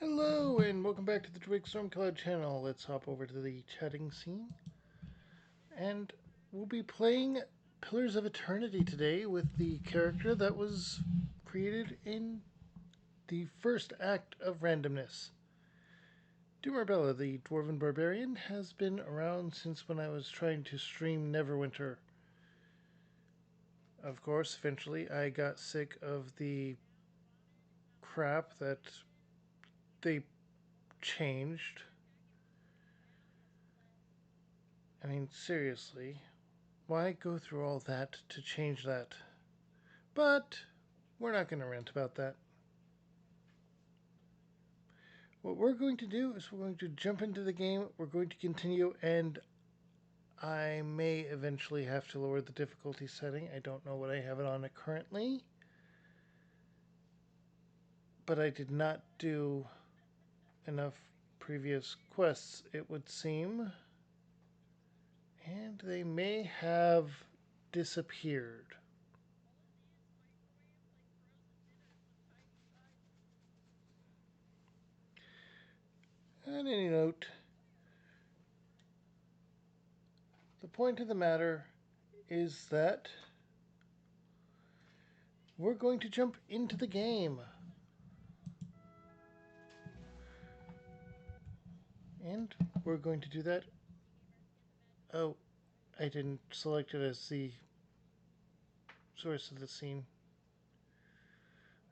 Hello and welcome back to the Twig Stormcloud channel. Let's hop over to the chatting scene. And we'll be playing Pillars of Eternity today with the character that was created in the first act of Randomness. Dumarbella, the Dwarven Barbarian, has been around since when I was trying to stream Neverwinter. Of course, eventually I got sick of the crap that they changed. I mean, seriously. Why go through all that to change that? But we're not going to rant about that. What we're going to do is we're going to jump into the game, we're going to continue, and I may eventually have to lower the difficulty setting. I don't know what I have it on currently. But I did not do enough previous quests, it would seem. And they may have disappeared. On any note, the point of the matter is that we're going to jump into the game. And we're going to do that. Oh, I didn't select it as the source of the scene.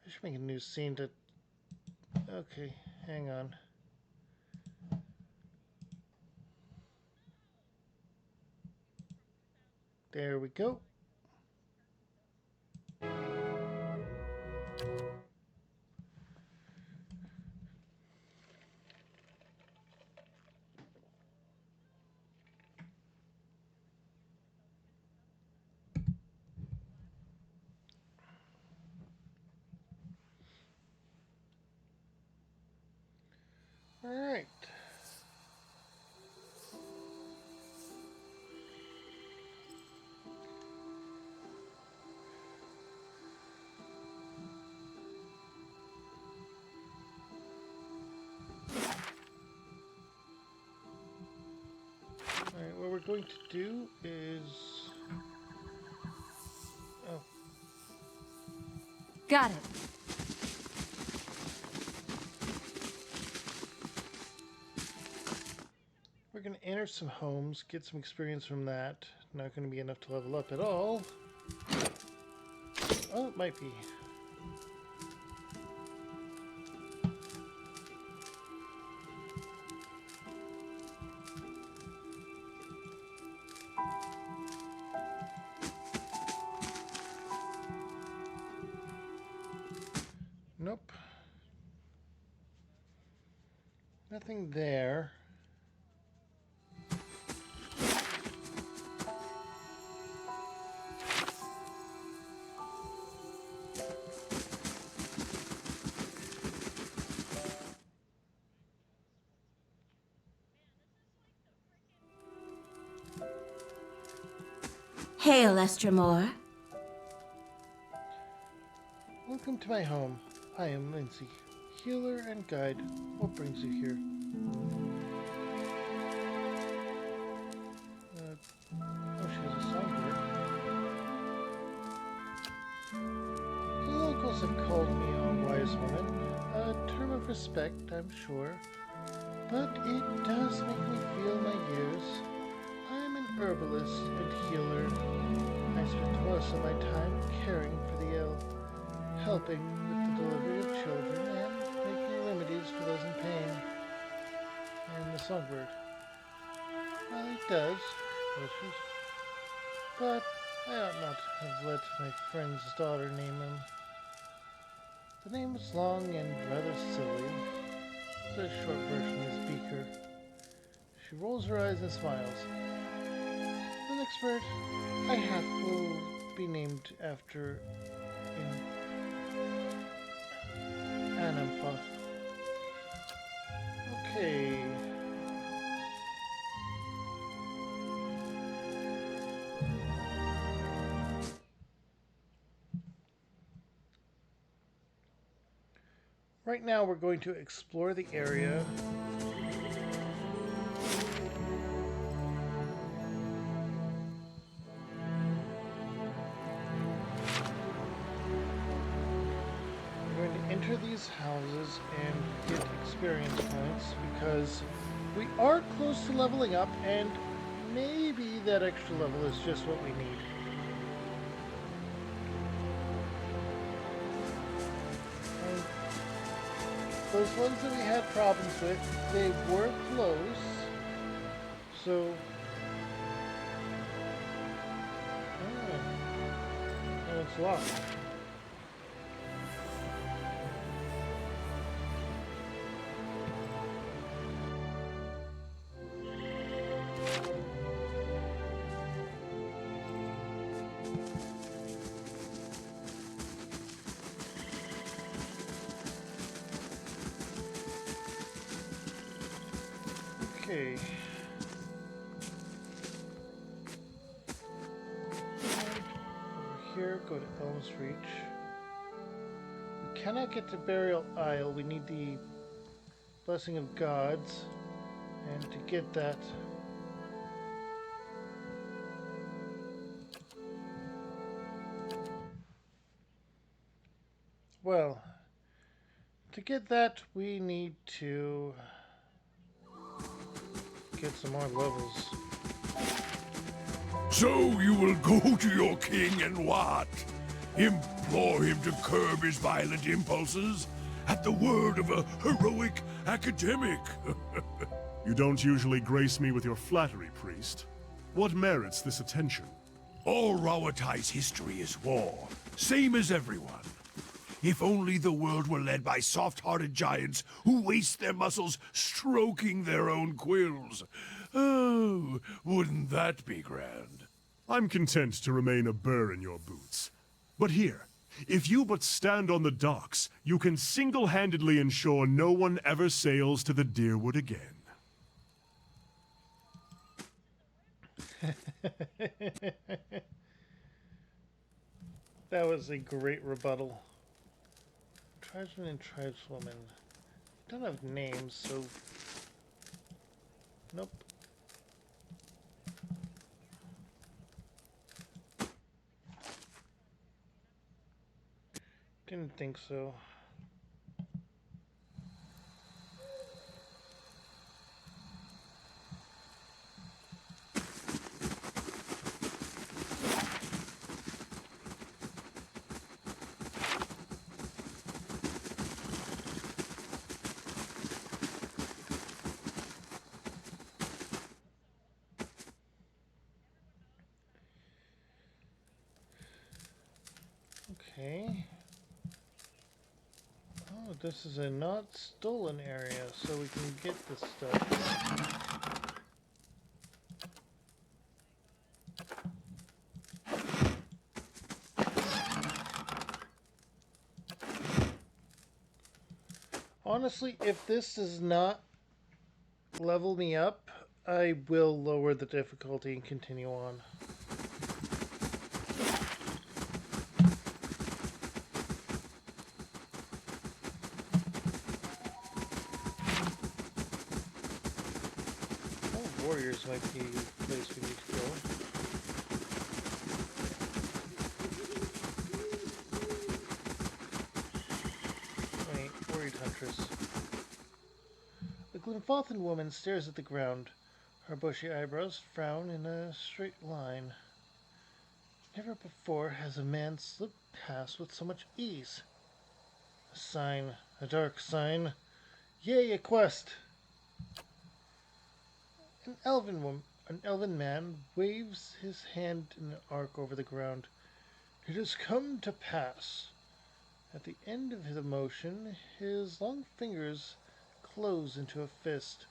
I should make a new scene to... Okay, hang on. There we go. Alright. Alright, what we're going to do is... Oh. Got it. We're going to enter some homes, get some experience from that. Not going to be enough to level up at all. Oh, it might be. Nope. Nothing there. Hail, Estremore. Welcome to my home. I am Lindsay, healer and guide. What brings you here? Oh, she has a songbird. The locals have called me a wise woman, a term of respect, I'm sure, but it does make me feel my years. I'm an herbalist and healer. I spend most of my time caring for the ill, helping with the delivery of children, and making remedies for those in pain. And the songbird. Well, it does, wishes. But I ought not have let my friend's daughter name him. The name is long and rather silly. The short version is Beaker. She rolls her eyes and smiles. The next bird I have will be named after in Anamphoth. Okay. Right now we're going to explore the area. We're going to enter these houses and get experience points because we are close to leveling up, and maybe that extra level is just what we need. And those ones that we had problems with, they were close. So, oh, it's locked. Okay. Over here, go to Elm's Reach. We cannot get to Burial Isle. We need the Blessing of Gods. And to get that, well, to get that we need to get some more levels. So you will go to your king and what? Implore him to curb his violent impulses? At the word of a heroic academic? You don't usually grace me with your flattery, priest. What merits this attention? All Rawatai's history is war, same as everyone. If only the world were led by soft-hearted giants who waste their muscles stroking their own quills. Oh, wouldn't that be grand? I'm content to remain a burr in your boots. But here, if you but stand on the docks, you can single-handedly ensure no one ever sails to the Deerwood again. That was a great rebuttal. Tribesman and tribeswoman. Don't have names, so... Nope. Didn't think so. Okay. Oh, this is a not stolen area, so we can get this stuff. Honestly, if this does not level me up, I will lower the difficulty and continue on. Warriors might be a place we need to go. Wait, worried huntress. The Glenfathan woman stares at the ground. Her bushy eyebrows frown in a straight line. Never before has a man slipped past with so much ease. A sign, a dark sign. Yea, a quest! An elven man waves his hand in an arc over the ground. It has come to pass. At the end of his motion, his long fingers close into a fist.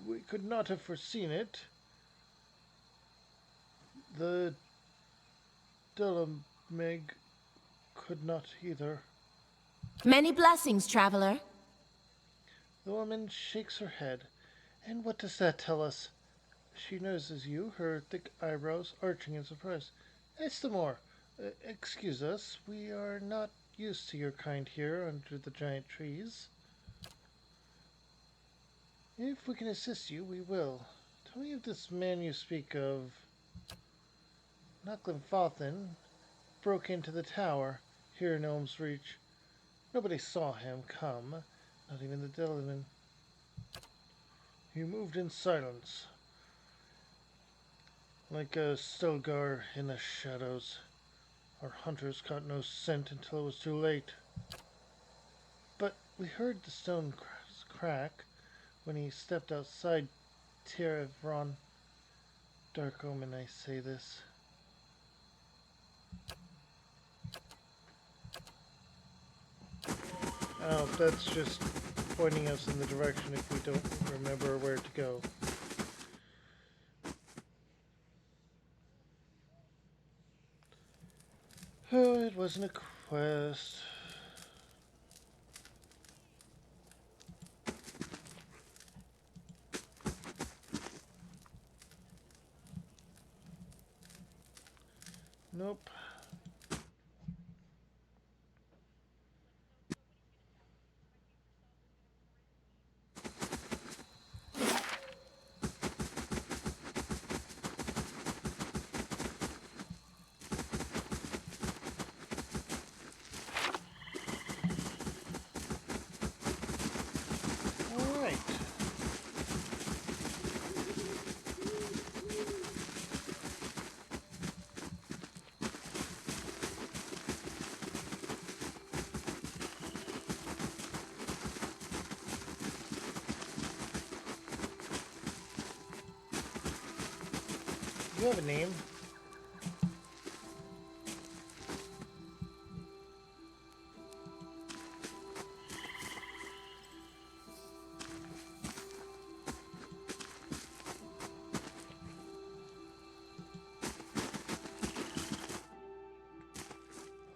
We could not have foreseen it. The Delameg could not either. Many blessings, traveler. The woman shakes her head. And what does that tell us? She noses you, her thick eyebrows arching in surprise. Estamore, excuse us, we are not used to your kind here under the giant trees. If we can assist you, we will. Tell me of this man you speak of. Nucklenfothen broke into the tower here in Elm's Reach. Nobody saw him come, not even the Devilman. He moved in silence, like a Stilgar in the shadows. Our hunters caught no scent until it was too late. But we heard the stone crack when he stepped outside Terevron. Dark omen, I say this. Oh, that's just pointing us in the direction if we don't remember where to go. Oh, it wasn't a quest. Nope. Alright. You have a name?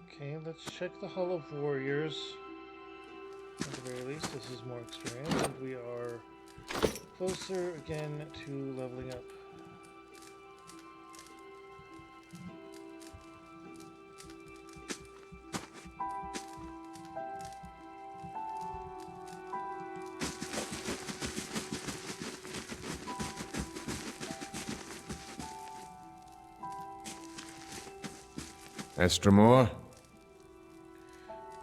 Okay, let's check the Hall of Warriors. At the very least, this is more experience, and we are closer again to leveling up. Estramore?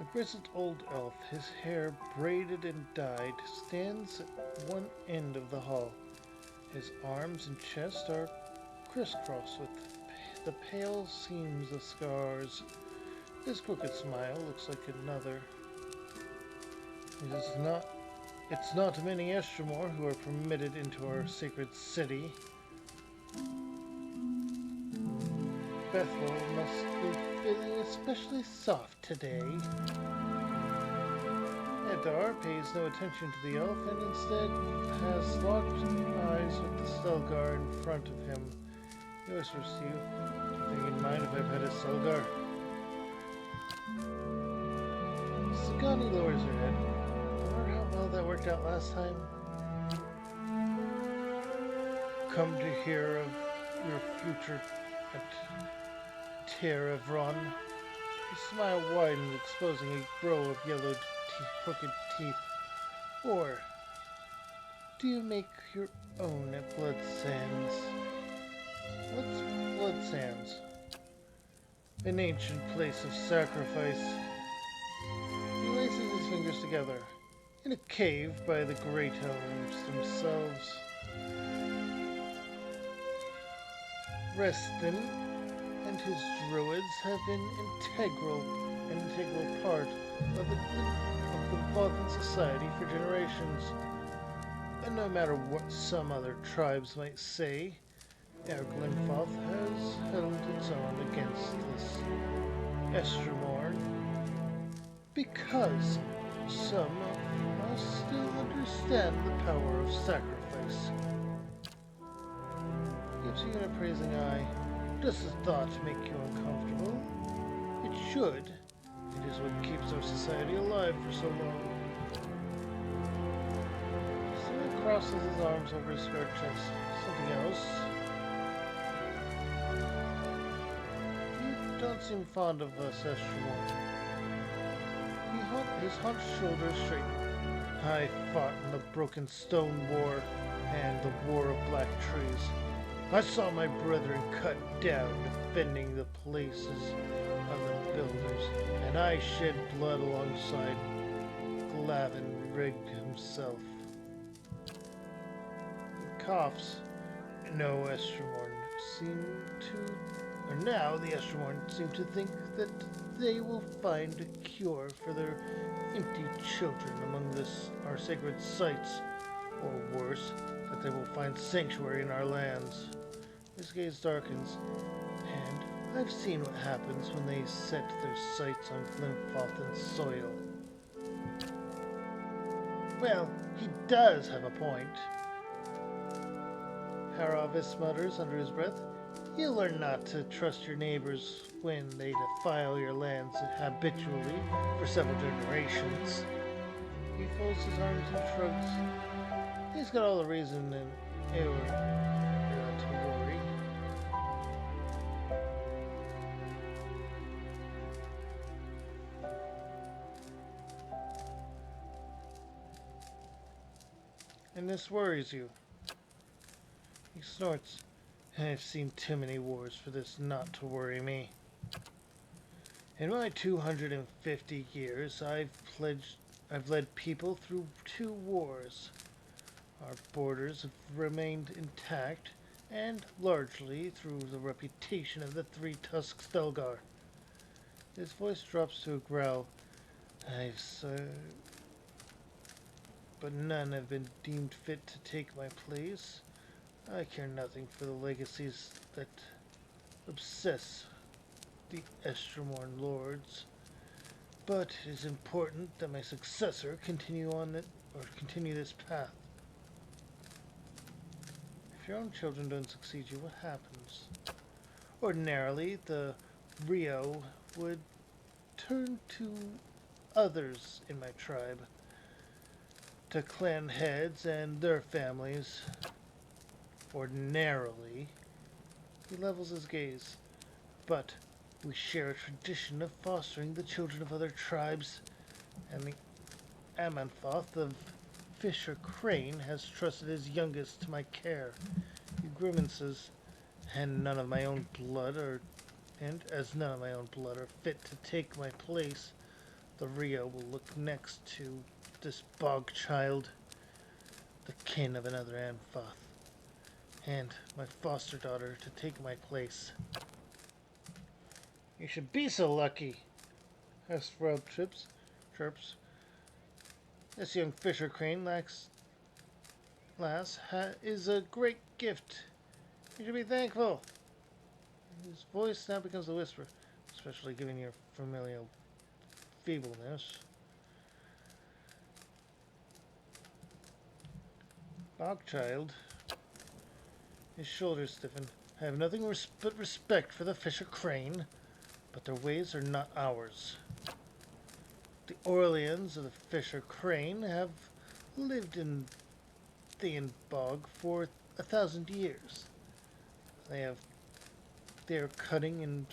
A grizzled old elf, his hair braided and dyed, stands at one end of the hall. His arms and chest are crisscrossed with the pale seams of scars. His crooked smile looks like another. It's not many Estramore who are permitted into our sacred city. Bethel must be feeling especially soft today. Edar pays no attention to the elf and instead has locked eyes with the Stilgar in front of him. He whispers to you, "Do you think he'd mind if I pet a Stilgar?" Sagani lowers her head. Remember how well that worked out last time? Come to hear of your future at Terevron. His smile widened, exposing a row of yellow crooked teeth. Or do you make your own at Blood Sands? What's Blood Sands? An ancient place of sacrifice. He laces his fingers together. In a cave by the great elms themselves. Reston and his druids have been an integral part of the Vathan society for generations. And no matter what some other tribes might say, Erglinfoth has held its own against this Estramore, because some must still understand the power of sacrifice. Gives you an appraising eye. Does the thought make you uncomfortable? It should. It is what keeps our society alive for so long. Someone crosses his arms over his scarred chest. Something else? You don't seem fond of us, Estramore. his hunched shoulders straightened. I fought in the Broken Stone War and the War of Black Trees. I saw my brethren cut down defending the places of the builders, and I shed blood alongside Glavin Rig himself. He coughs. No, Estromorn seem to, or now the Estromorn seem to think that they will find a cure for their empty children among our sacred sites, or worse, that they will find sanctuary in our lands. His gaze darkens, and I've seen what happens when they set their sights on Glenfothen's soil. Well, he does have a point. Haravis mutters under his breath. You learn not to trust your neighbors when they defile your lands habitually for several generations. He folds his arms and shrugs. He's got all the reason in Ewer not to worry. And this worries you. He snorts. I've seen too many wars for this not to worry me. In my 250 years, I've led people through 2 wars. Our borders have remained intact, and largely through the reputation of the 3-tusked Stelgar. His voice drops to a growl. I've served, but none have been deemed fit to take my place. I care nothing for the legacies that obsess the Estromorn lords, but it is important that my successor continue this path. If your own children don't succeed you, what happens? Ordinarily, the Rio would turn to others in my tribe, to clan heads and their families. Ordinarily, he levels his gaze, but we share a tradition of fostering the children of other tribes, and the Amanthoth of Fisher Crane has trusted his youngest to my care. He grimaces, and as none of my own blood are fit to take my place, the Rio will look next to this bog child, the kin of another Amanthoth, and my foster daughter to take my place. You should be so lucky, Rob chirps. This young Fisher Crane is a great gift. You should be thankful. His voice now becomes a whisper, especially given your familial feebleness. Bogchild. His shoulders stiffen. I have nothing but respect for the Fisher Crane, but their ways are not ours. The Orleans of the Fisher Crane have lived in Thean Bog for 1,000 years. They are cunning and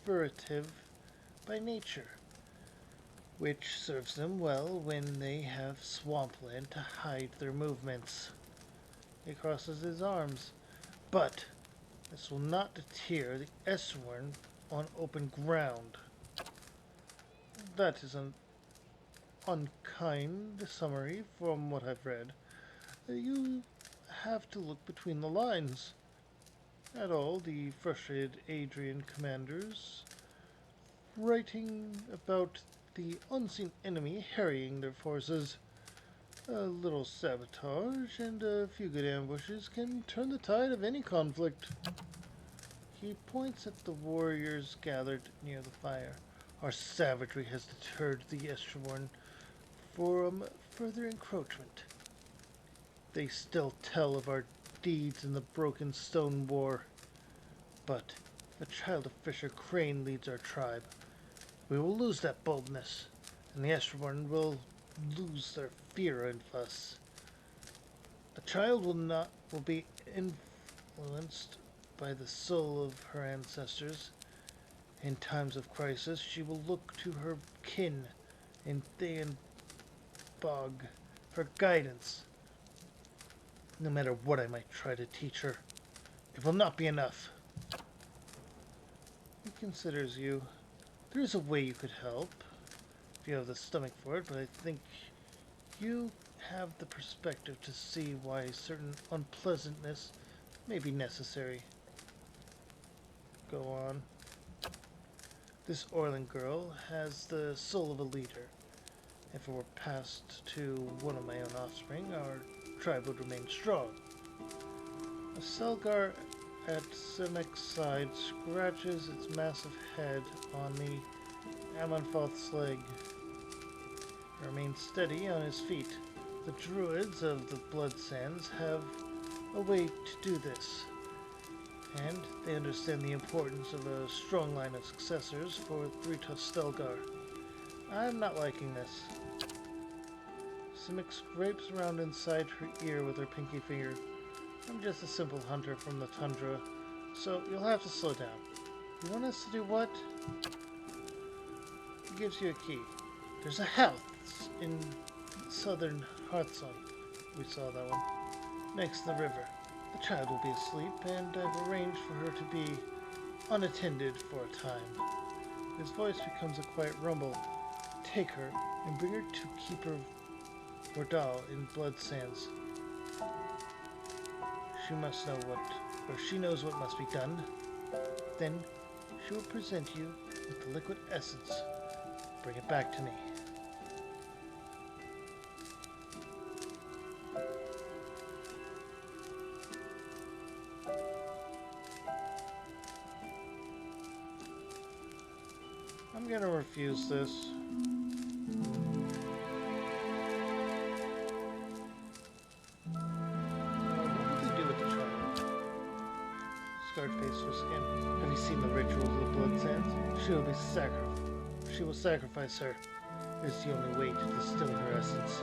furtive by nature, which serves them well when they have swampland to hide their movements. He crosses his arms. But this will not deter the Estromorn on open ground. That is an unkind summary from what I've read. You have to look between the lines. At all the frustrated Adrian commanders writing about the unseen enemy harrying their forces. A little sabotage and a few good ambushes can turn the tide of any conflict. He points at the warriors gathered near the fire. Our savagery has deterred the Estromorn from further encroachment. They still tell of our deeds in the Broken Stone War. But if a child of Fisher Crane leads our tribe, we will lose that boldness, and the Estromorn will lose their fear of us. The child will be influenced by the soul of her ancestors. In times of crisis, she will look to her kin in Thayan Bog for guidance. No matter what I might try to teach her, it will not be enough. He considers you. There is a way you could help, if you have the stomach for it, but I think you have the perspective to see why certain unpleasantness may be necessary. Go on. This Orlin girl has the soul of a leader. If it were passed to one of my own offspring, our tribe would remain strong. A Selgar at Simek's side scratches its massive head on the Amonfoth's leg. He remains steady on his feet. The druids of the Blood Sands have a way to do this, and they understand the importance of a strong line of successors for Three-Tough Stelgar. I'm not liking this. Simic scrapes around inside her ear with her pinky finger. I'm just a simple hunter from the tundra, so you'll have to slow down. You want us to do what? He gives you a key. There's a house in southern Hearthsong. We saw that one. Next to the river. The child will be asleep, and I've arranged for her to be unattended for a time. His voice becomes a quiet rumble. Take her and bring her to Keeper Bordal in Blood Sands. She must know she knows what must be done. Then she will present you with the liquid essence. Bring it back to me. I'm gonna refuse this. What would they do with the child? Scarred face her skin. Have you seen the rituals of the Blood Sands? She will sacrifice her. It's the only way to distill her essence.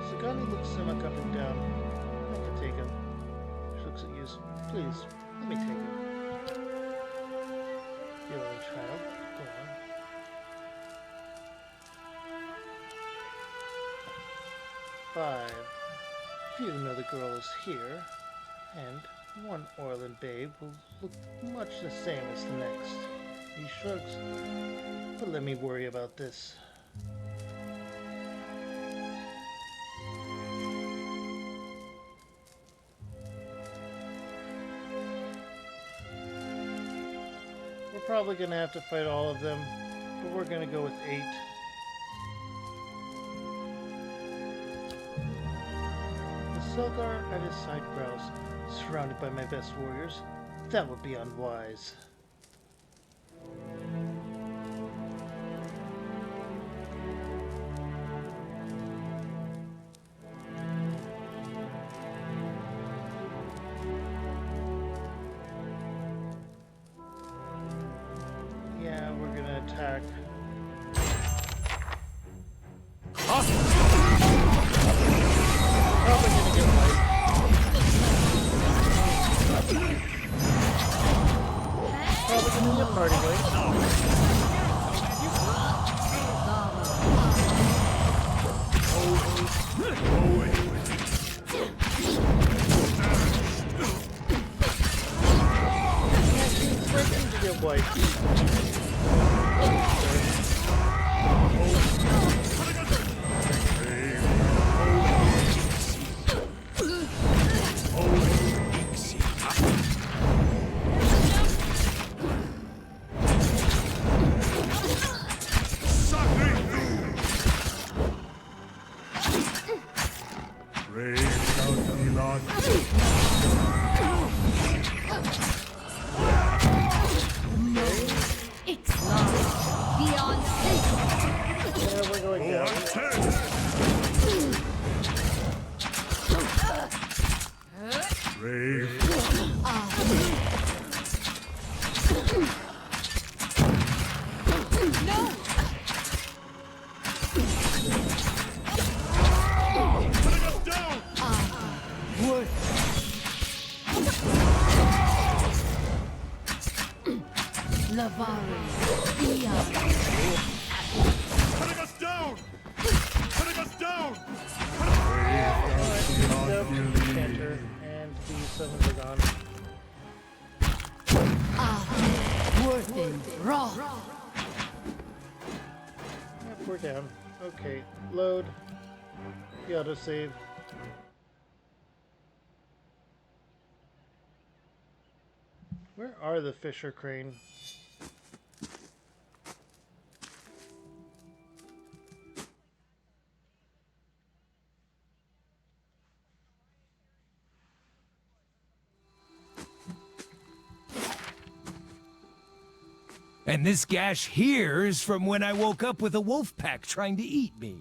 Sagani looks Simek up and down. I can take him. She looks at you. Please, let me take him. You little child, go on. Five. Few know the girl is here, and one Orlin babe will look much the same as the next. He shrugs. But let me worry about this. We're probably going to have to fight all of them, but we're going to go with 8. The Selgar at his side growls, surrounded by my best warriors. That would be unwise. Attack. Probably gonna get light. Probably gonna get party light. To get white. Lavari, Dia. summons are gone. Worthen raw. Yep, we're down. Okay, load. The autosave. Where are the Fisher Crane? And this gash here is from when I woke up with a wolf pack trying to eat me.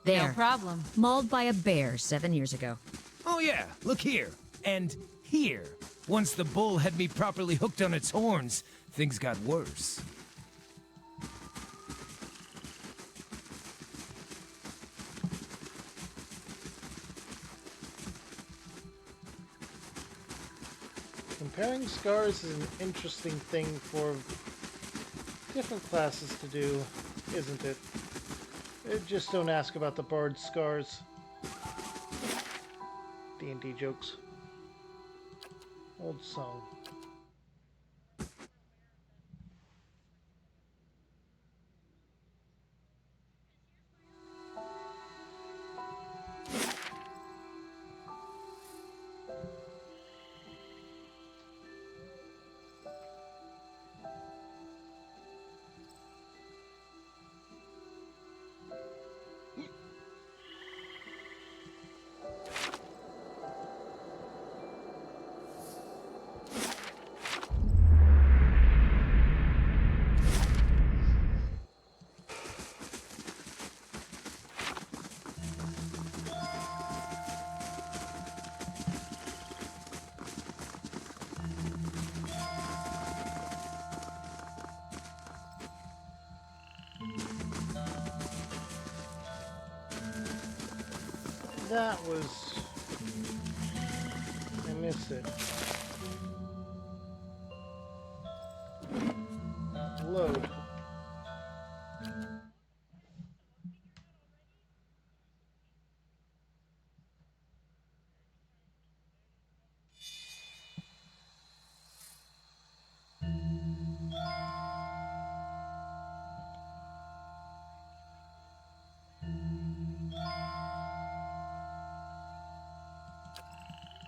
There. No problem. Mauled by a bear 7 years ago. Oh yeah, look here. And here. Once the bull had me properly hooked on its horns, things got worse. Comparing scars is an interesting thing for different classes to do, isn't it? Just don't ask about the bard's scars. D&D jokes. Old song. That was... I missed it. Load.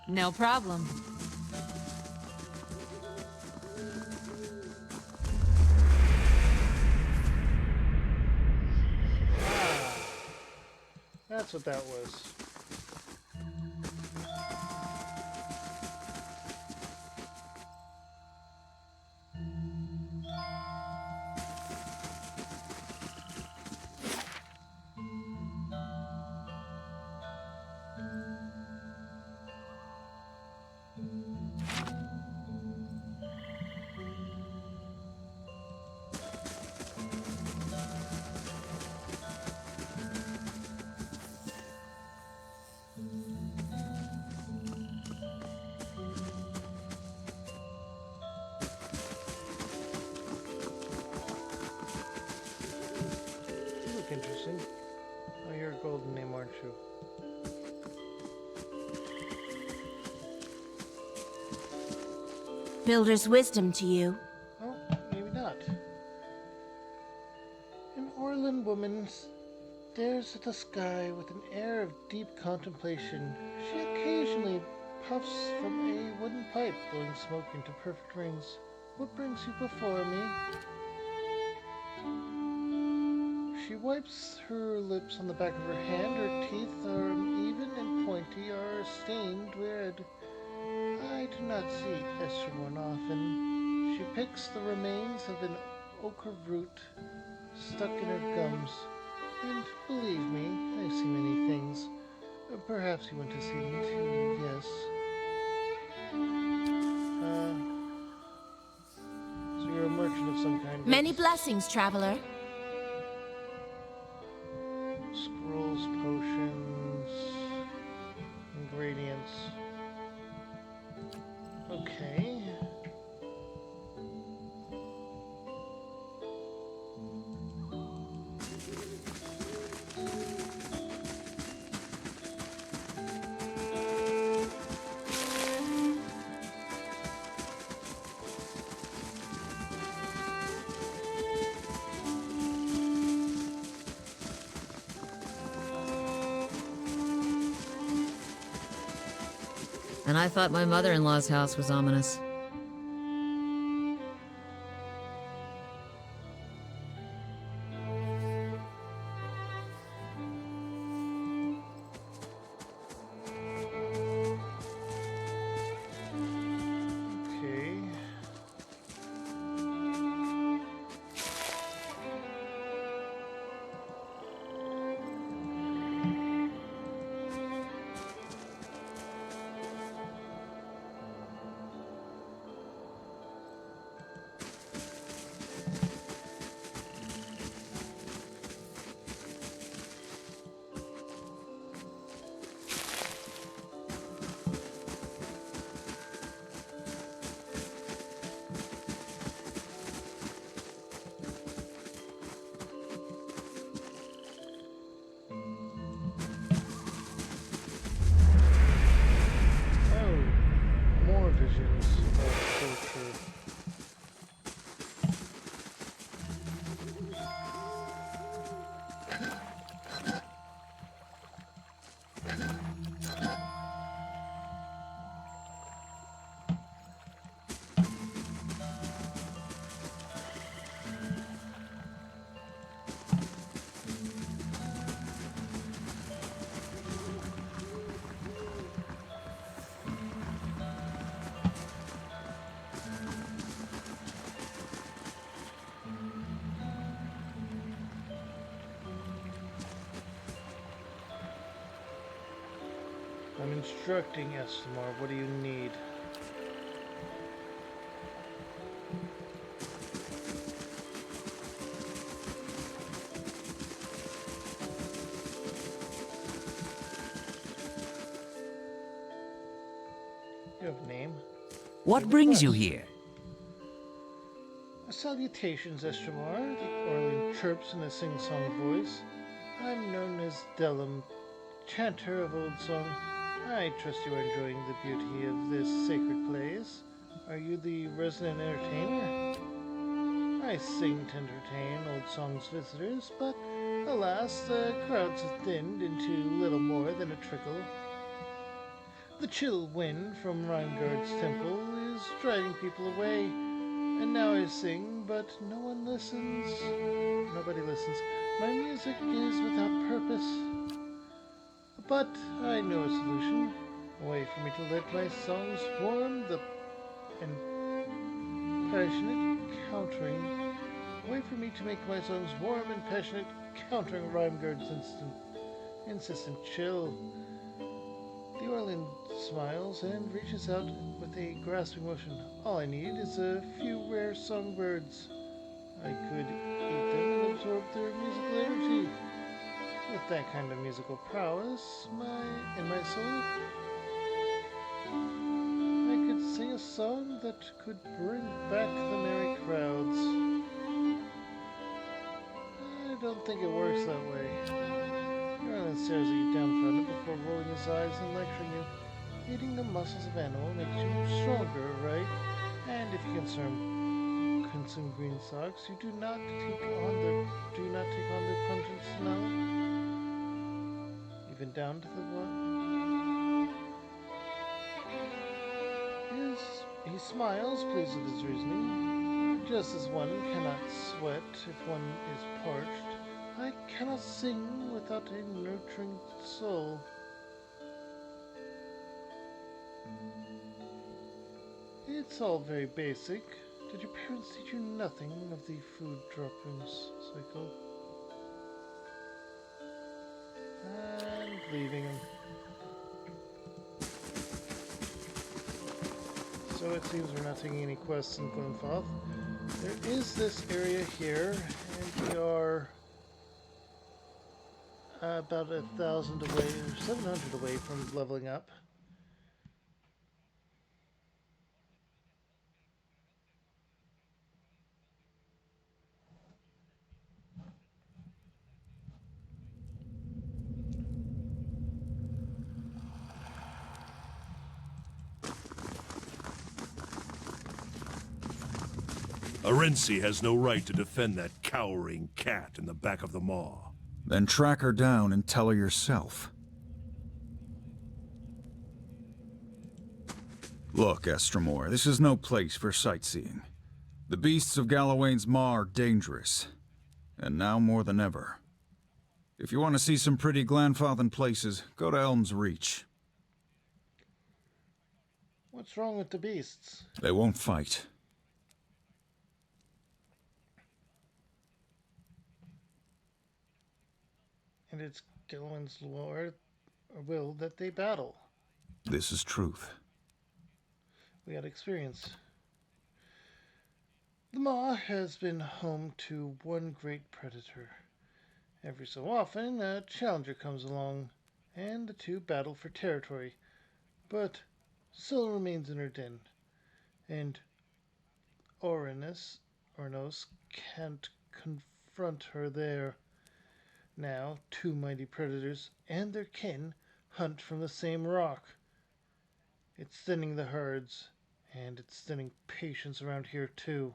No problem. That's what that was. You look interesting. Oh, you're a golden name, aren't you? Builder's wisdom to you. Oh, maybe not. An Orlan woman stares at the sky with an air of deep contemplation. She occasionally puffs from a wooden pipe, blowing smoke into perfect rings. What brings you before me? She wipes her lips on the back of her hand. Her teeth are even and pointy, are stained red. I do not see Estermorn often. She picks the remains of an ochre root stuck in her gums. And believe me, I see many things. Perhaps you want to see me too, yes. So you're a merchant of some kind. Many yes? blessings, traveler. Scrolls, potions, ingredients. Okay. And I thought my mother-in-law's house was ominous. Okay. Oh, more visions of torture. I'm instructing Estamar. What do you need? You have a name? What brings you here? Salutations, Estramar, the Orlean chirps in a sing-song voice. I'm known as Delum, chanter of old song. I trust you are enjoying the beauty of this sacred place. Are you the resident entertainer? I sing to entertain old song's visitors, but alas, the crowds have thinned into little more than a trickle. The chill wind from Rheingard's temple is driving people away, and now I sing, but no one listens. Nobody listens. My music is without purpose. But I know a solution. A way for me to let my songs warm and passionate countering. A way for me to make my songs warm and passionate, countering Rheingard's insistent chill. The Orlean smiles and reaches out with a grasping motion. All I need is a few rare songbirds. I could eat them and absorb their musical energy. With that kind of musical prowess in my soul, I could sing a song that could bring back the merry crowds. I don't think it works that way. Merlin stares at you dumbfounded before rolling his eyes and lecturing you. Eating the muscles of animal makes you stronger, right? And if you consume green socks, you do not take on their pungent smell. Even down to the what? He smiles, pleased with his reasoning. Just as one cannot sweat if one is parched, I cannot sing without a nurturing soul. It's all very basic. Did your parents teach you nothing of the food droppings cycle? And leaving him. So it seems we're not taking any quests in Glenfoth. There is this area here, and we are about 1,000 away, or 700 away from leveling up. Arensi has no right to defend that cowering cat in the back of the maw. Then track her down and tell her yourself. Look, Estremor, this is no place for sightseeing. The beasts of Galloway's Maw are dangerous, and now more than ever. If you want to see some pretty Glanfathan places, go to Elm's Reach. What's wrong with the beasts? They won't fight. And it's Gillen's lore or will that they battle. This is truth. We had experience. The Maw has been home to one great predator. Every so often, a challenger comes along, and the two battle for territory, but still remains in her den, and Ornos can't confront her there. Now, two mighty predators and their kin hunt from the same rock. It's thinning the herds, and it's thinning patience around here too.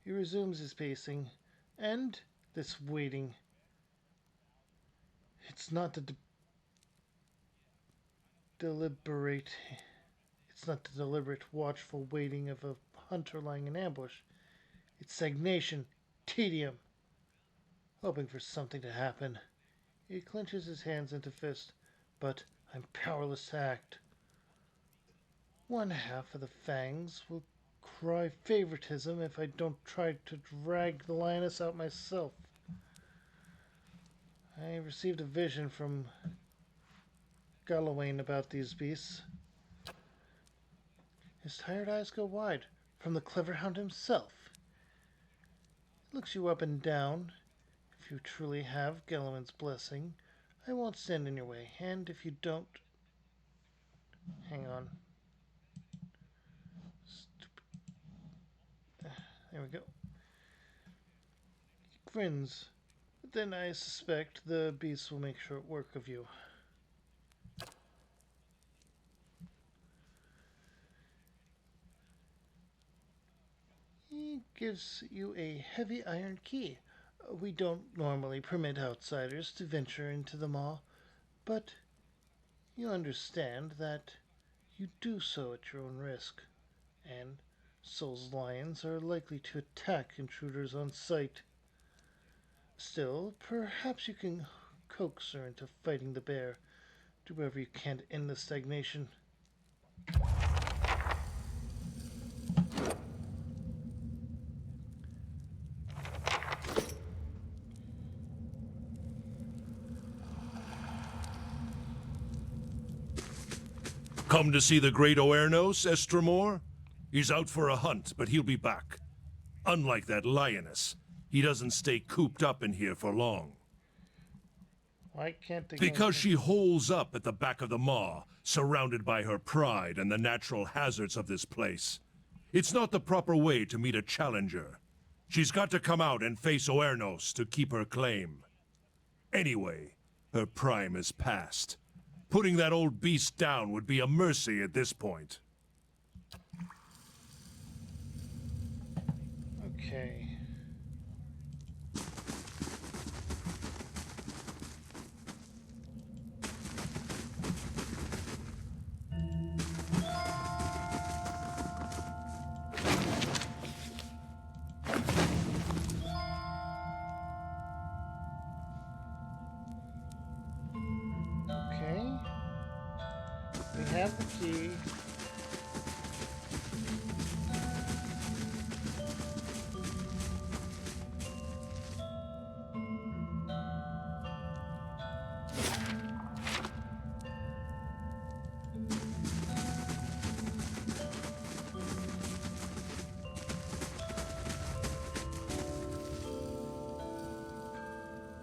He resumes his pacing, and this waiting. It's not the deliberate, watchful waiting of a hunter lying in ambush. It's stagnation, tedium, hoping for something to happen. He clenches his hands into fists, but I'm powerless to act. One half of the fangs will cry favoritism if I don't try to drag the lioness out myself. I received a vision from Gallowayne about these beasts. His tired eyes go wide, from the clever hound himself. He looks you up and down. If you truly have Gallowayne's blessing, I won't stand in your way, and if you don't... Hang on. There we go. He grins. But then I suspect the beast will make short work of you. He gives you a heavy iron key. We don't normally permit outsiders to venture into the Maw, but you understand that you do so at your own risk, and Soul's lions are likely to attack intruders on sight. Still, perhaps you can coax her into fighting the bear. Do whatever you can to end the stagnation. Come to see the great Oernos, Estremor? He's out for a hunt, but he'll be back. Unlike that lioness, he doesn't stay cooped up in here for long. Why can't they... Because she holes up at the back of the Maw, surrounded by her pride and the natural hazards of this place. It's not the proper way to meet a challenger. She's got to come out and face Oernos to keep her claim. Anyway, her prime is past. Putting that old beast down would be a mercy at this point. Okay. We have the key.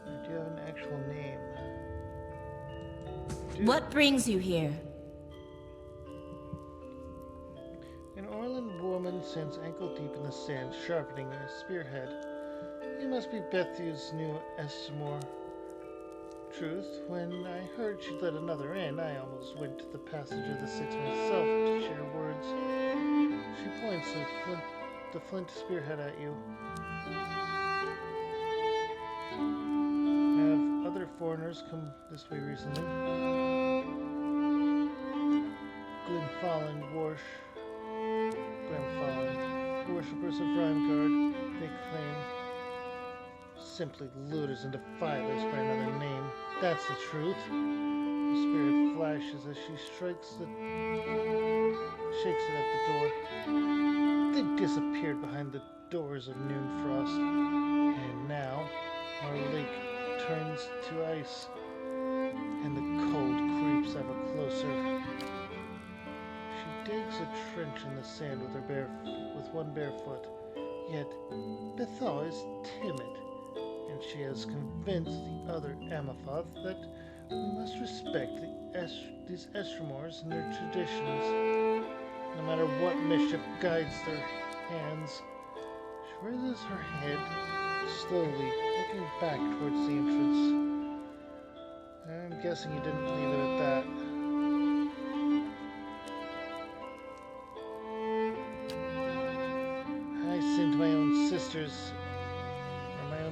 Do you have an actual name? What brings you here? An Orland woman stands ankle deep in the sand, sharpening a spearhead. You must be Bethu's new Estremor. Truth, when I heard she'd let another in, I almost went to the Passage of the Six myself to share words. She points the flint spearhead at you. Have other foreigners come this way recently? Glenfallen, worshippers of Rheingard, they claim. Simply looters and defilers by another name. That's the truth. The spirit flashes as she shakes it at the door. They disappeared behind the doors of Noonfrost, and now our lake turns to ice, and the cold creeps ever closer. She digs a trench in the sand with one bare foot, yet Bethaw is timid, and she has convinced the other Amaphoth that we must respect these Estromors and their traditions. No matter what mischief guides their hands, she raises her head slowly, looking back towards the entrance. I'm guessing you didn't leave it at that. I sent my own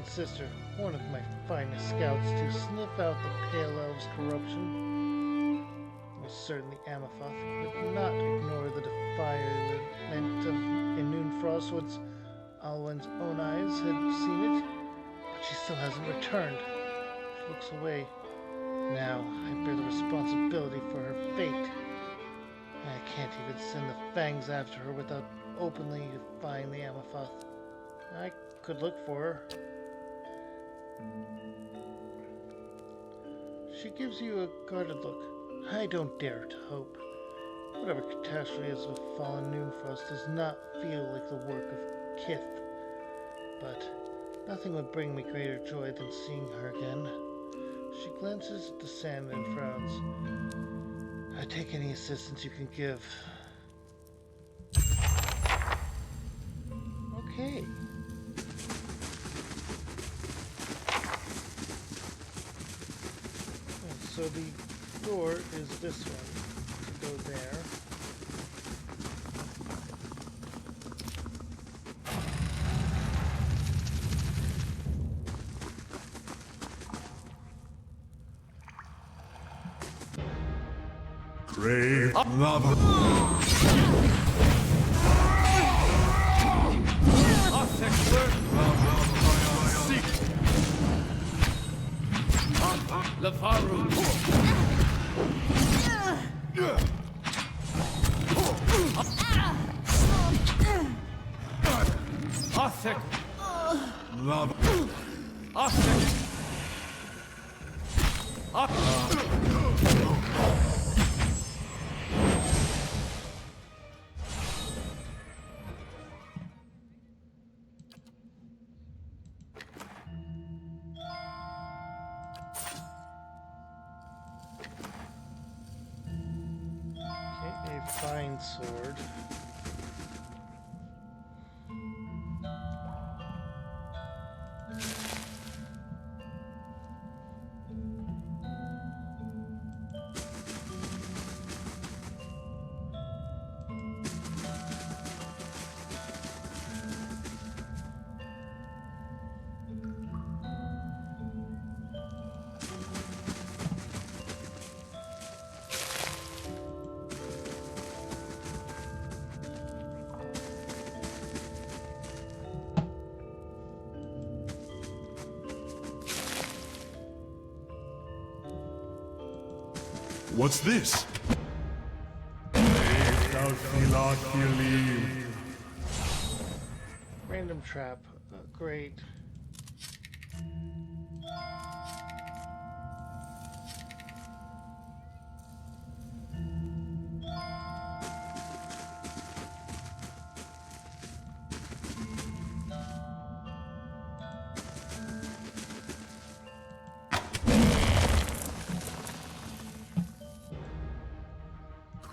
sister, one of my finest scouts, to sniff out the Pale Elves' corruption. Most certainly Amaphoth could not ignore the defilement of in Noonfrost once Alwyn's own eyes had seen it, but she still hasn't returned. She looks away. Now I bear the responsibility for her fate. I can't even send the Fangs after her without openly defying the Amaphoth. I could look for her. She gives you a guarded look. I don't dare to hope. Whatever catastrophe has befallen Noonfrost does not feel like the work of Kith. But nothing would bring me greater joy than seeing her again. She glances at the sand and frowns. I take any assistance you can give. Okay. So the door is this one. To go there. Grave lava. Lafaru. Athek. Lava. Athek. Okay, a fine sword. What's this? Random trap. Great.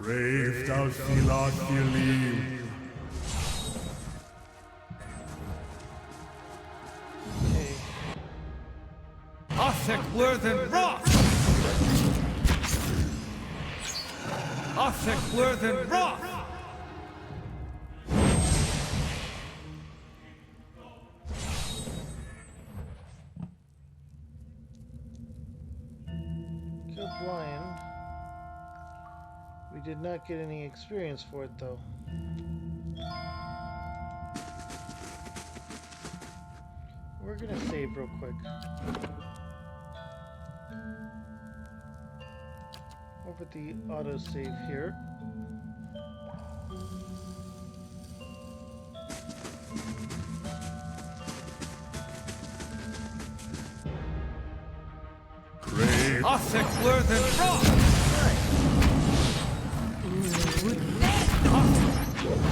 Grave thou Filat Gilim. Okay. Athek Worthen Roth! Athek Worthen Roth! Killed lion. We did not get any experience for it, though. We're gonna save real quick. Over the autosave here. Great. Othekler the Rock!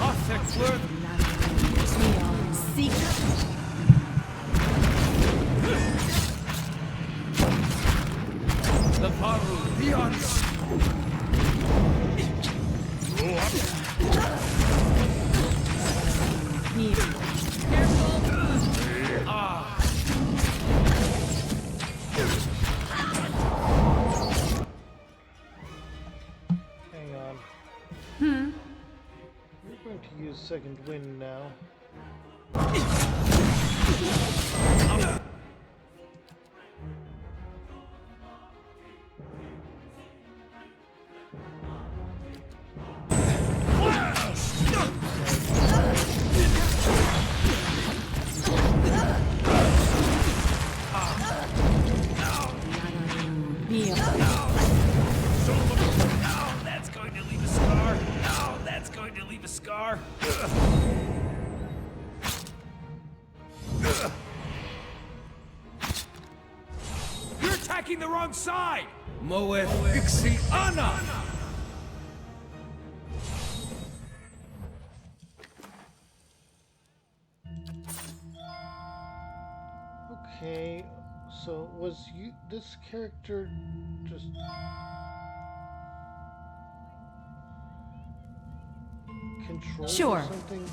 Othekler Seek. the Varu, the Ons. Hang on. We're going to use second wind now. Oh, that's going to leave a scar. Oh, that's going to leave a scar. You're attacking the wrong side! Moeth Ixi Ana! Okay, so was you this character just controlled Sure. or something?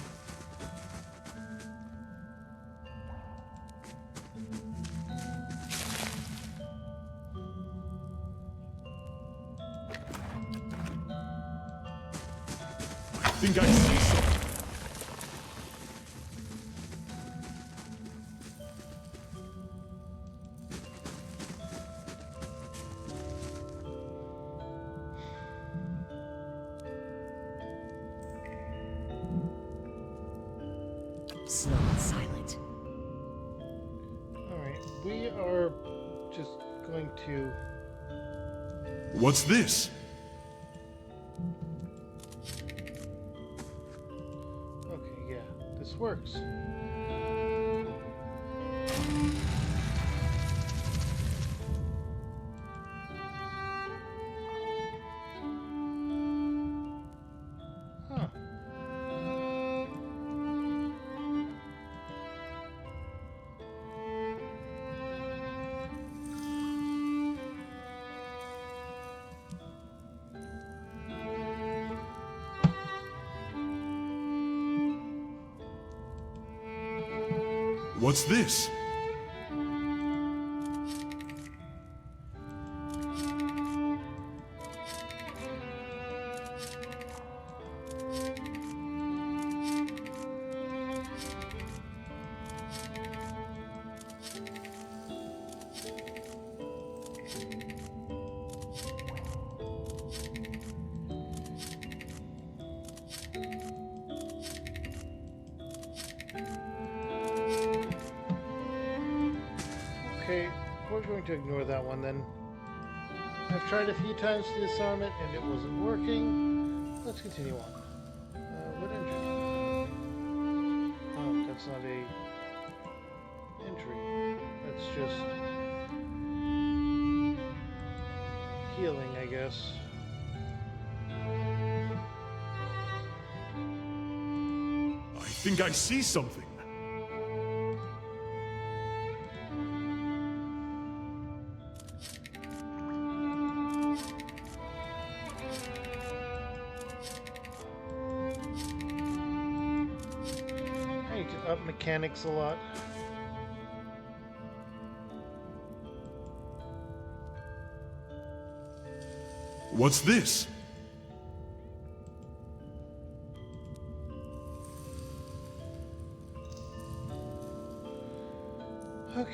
I think I see something. Slow and silent. Alright, we are just going to... What's this? Okay, yeah, this works. Huh. What's this? Okay, we're going to ignore that one then. I've tried a few times to disarm it and it wasn't working. Let's continue on. What entry? Oh, that's not a entry. That's just healing, I guess. I think I see something. I need to up mechanics a lot. What's this? Okay.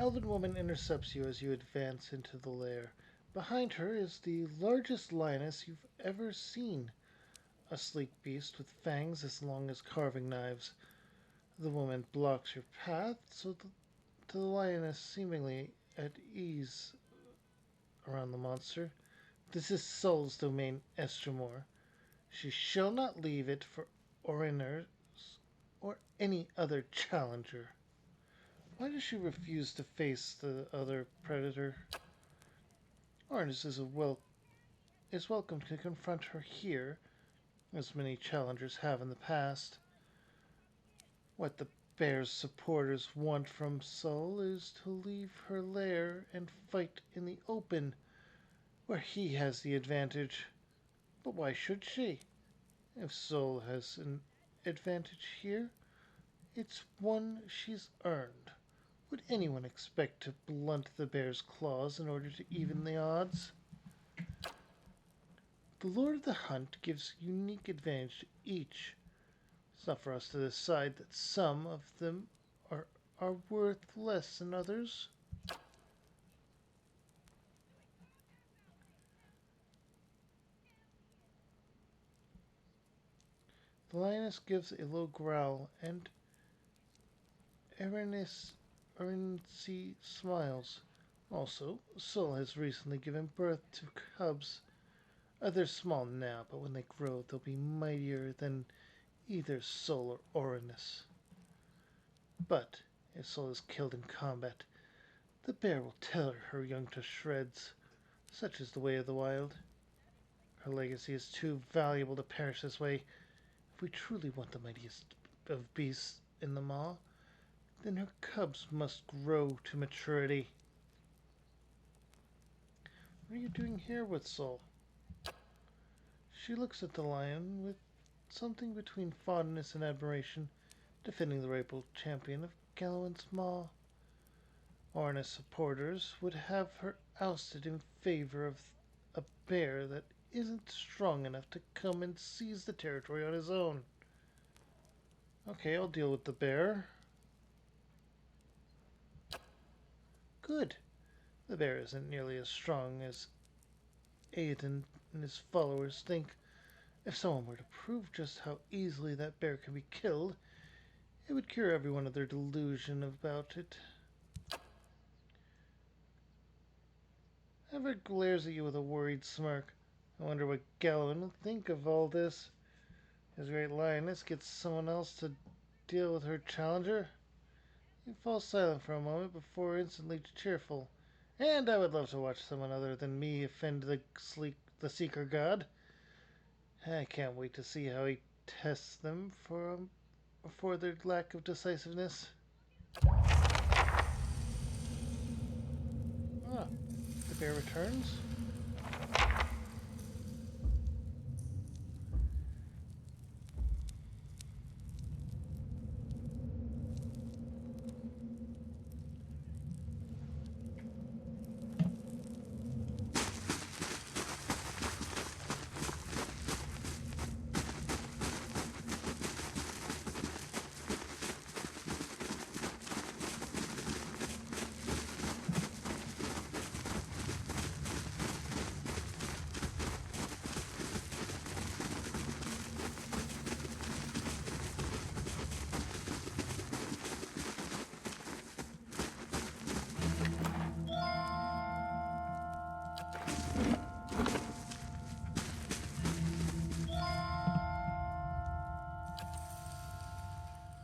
elven woman intercepts you as you advance into the lair. Behind her is the largest lioness you've ever seen, a sleek beast with fangs as long as carving knives. The woman blocks your path, so the lioness seemingly at ease around the monster. This is Sol's domain, Estremore. She shall not leave it for Oriners or any other challenger. Why does she refuse to face the other predator? Oriners is welcome to confront her here, as many challengers have in the past. What the bear's supporters want from Sol is to leave her lair and fight in the open, where he has the advantage. But why should she? If Sol has an advantage here, it's one she's earned. Would anyone expect to blunt the bear's claws in order to even the odds? The Lord of the Hunt gives unique advantage to each. It's not for us to decide that some of them are worth less than others. The lioness gives a low growl, and Erincy smiles. Also, Sol has recently given birth to cubs. They're small now, but when they grow, they'll be mightier than either Sol or Orinus. But if Sol is killed in combat, the bear will tear her young to shreds. Such is the way of the wild. Her legacy is too valuable to perish this way. If we truly want the mightiest of beasts in the maw, then her cubs must grow to maturity. What are you doing here with Sol? She looks at the lion with something between fondness and admiration, defending the rightful champion of Galawan's maw. Orna's supporters would have her ousted in favor of a bear that isn't strong enough to come and seize the territory on his own. Okay, I'll deal with the bear. Good. The bear isn't nearly as strong as Aiden and his followers think. If someone were to prove just how easily that bear can be killed, it would cure everyone of their delusion about it. Everett glares at you with a worried smirk. I wonder what Gallowin will think of all this. His great lioness gets someone else to deal with her challenger. He falls silent for a moment before instantly cheerful. And I would love to watch someone other than me offend the Seeker God. I can't wait to see how he tests them for their lack of decisiveness. Ah, the bear returns.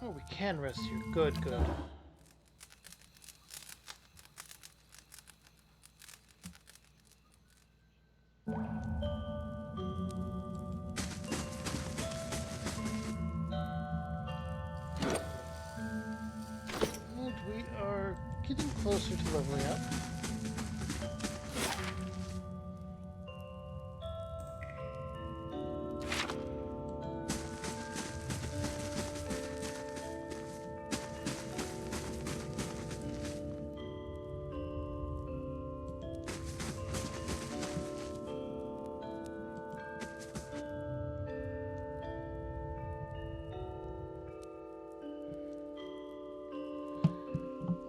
Oh, we can rest here. Good, good. And we are getting closer to leveling up.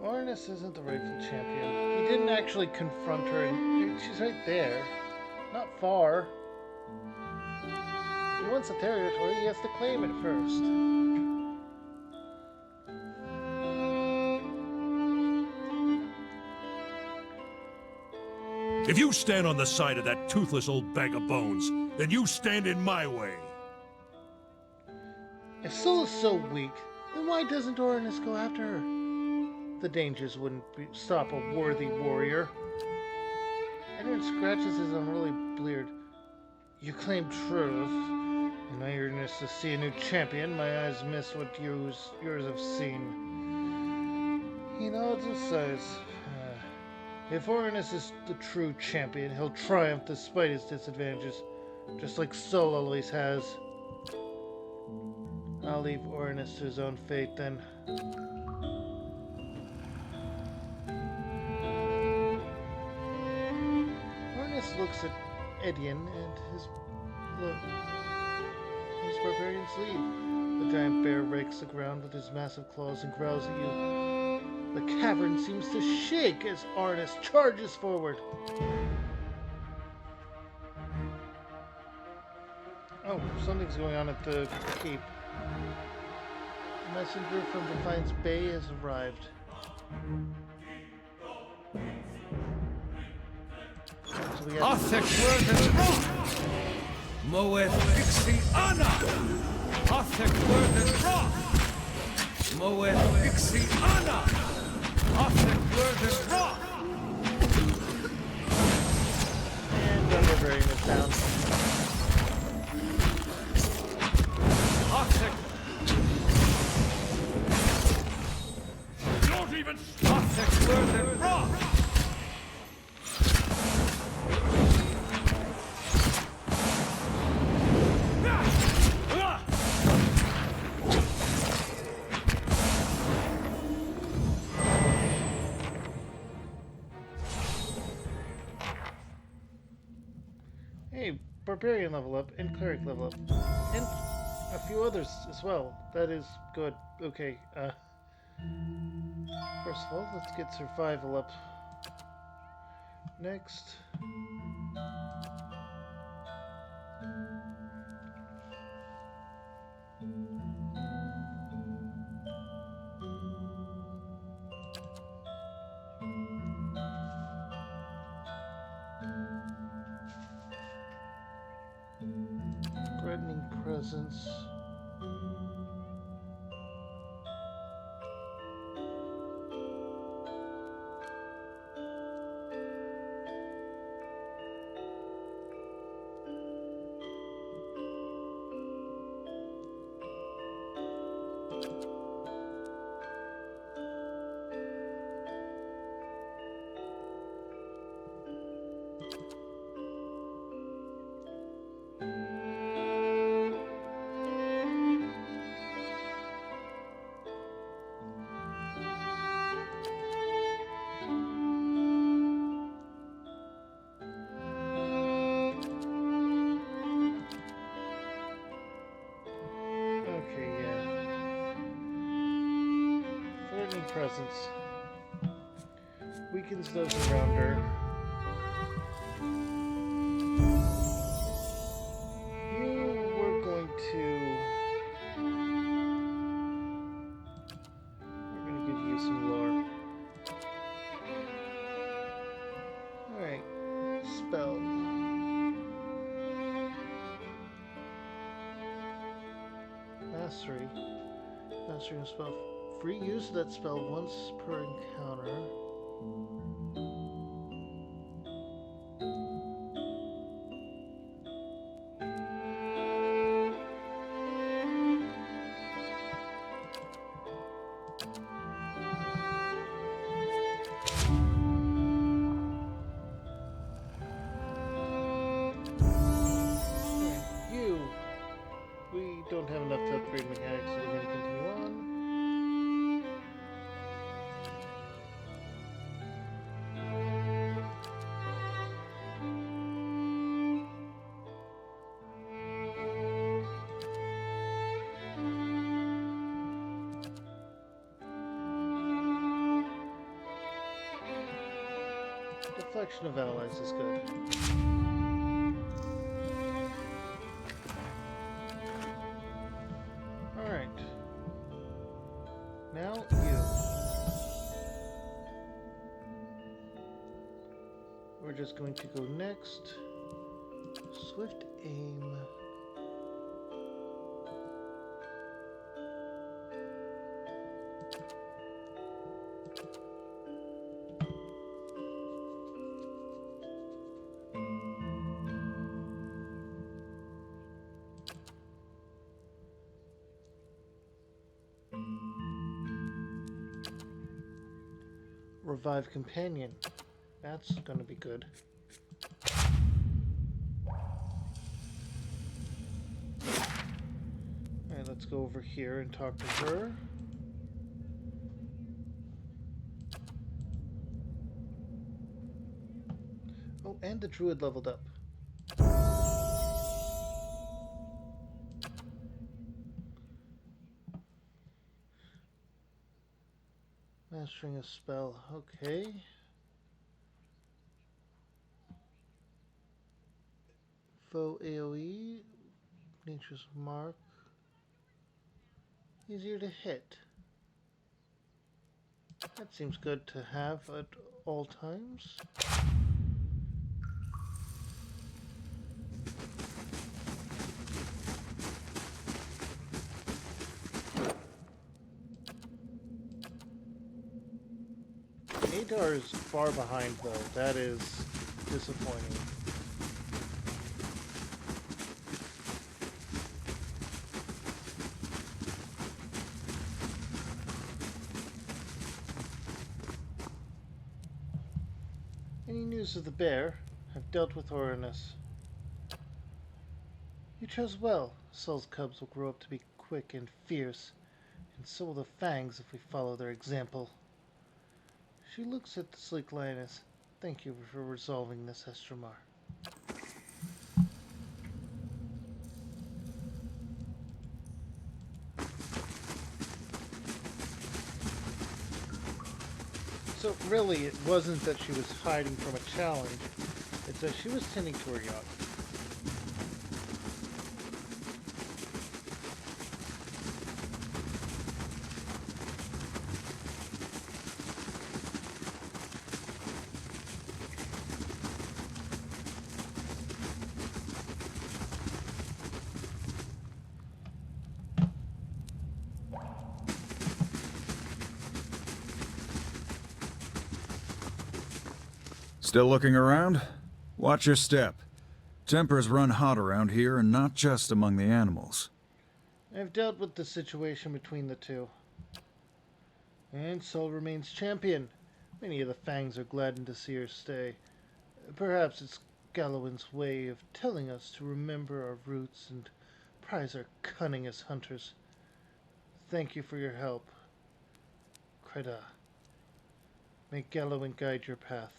Ornis isn't the rightful champion. He didn't actually confront her, and she's right there. Not far. If he wants the territory, he has to claim it first. If you stand on the side of that toothless old bag of bones, then you stand in my way. If Sol is so weak, then why doesn't Ornis go after her? The dangers wouldn't stop a worthy warrior. Edward scratches his unruly beard. You claim truth. In my eagerness to see a new champion, my eyes miss what yours have seen. He nods and sighs. If Ornis is the true champion, he'll triumph despite his disadvantages, just like Sol always has. I'll leave Ornis to his own fate, then. Ornis looks at Edian and his barbarians leave. The giant bear rakes the ground with his massive claws and growls at you. The cavern seems to shake as Ornis charges forward. Oh, something's going on at the keep. A messenger from Defiance Bay has arrived. So we got Moeth Ixi Ana! Othek Werden Ra! Moeth Ixi Ana! Othek Werden Ra! and the barbarian is down. Othek! Don't even Othek Werden Ra! Hey, barbarian level up and cleric level up. And a few others as well. That is good. Okay, first of all, let's get survival up. Next. Threatening presence. Okay, yeah. Threatening presence. Weakens those around her. You were going to... We're going to give you some lore. Alright. Spell. Mastery. Mastering a spell. Free use of that spell once per encounter. You. We don't have enough to upgrade mechanics, so we're going to continue on. Deflection of allies is good. Alright. Now you. We're just going to go next. Swift aim. Revive companion. That's gonna be good. Alright, let's go over here and talk to her. Oh, and the druid leveled up. Mastering a spell, okay. Foe AoE, Nature's Mark. Easier to hit. That seems good to have at all times. Adar is far behind though. That is disappointing. Any news of the bear? I've dealt with Orinus. You chose well. Sol's cubs will grow up to be quick and fierce, and so will the fangs if we follow their example. She looks at the sleek lioness. Thank you for resolving this, Estromar. So really, it wasn't that she was hiding from a challenge. It's that she was tending to her yacht. Still looking around? Watch your step. Tempers run hot around here, and not just among the animals. I've dealt with the situation between the two. And Sol remains champion. Many of the Fangs are gladdened to see her stay. Perhaps it's Gallowin's way of telling us to remember our roots and prize our cunning as hunters. Thank you for your help, Creda. May Gallowin guide your path.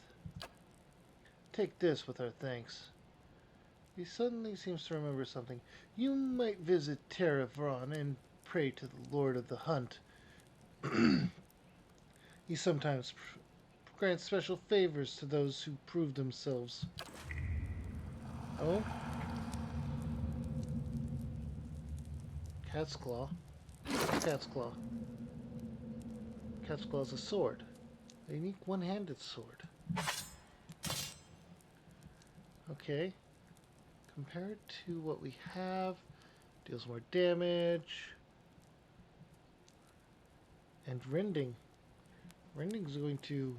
Take this with our thanks. He suddenly seems to remember something. You might visit Terra Vron and pray to the Lord of the Hunt. He sometimes grants special favors to those who prove themselves. Oh? Cat's Claw? Cat's Claw. Cat's Claw is a sword. A unique one-handed sword. Okay. Compare it to what we have. Deals more damage. And Rending. Rending is going to...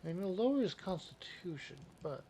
I know lower his constitution, but...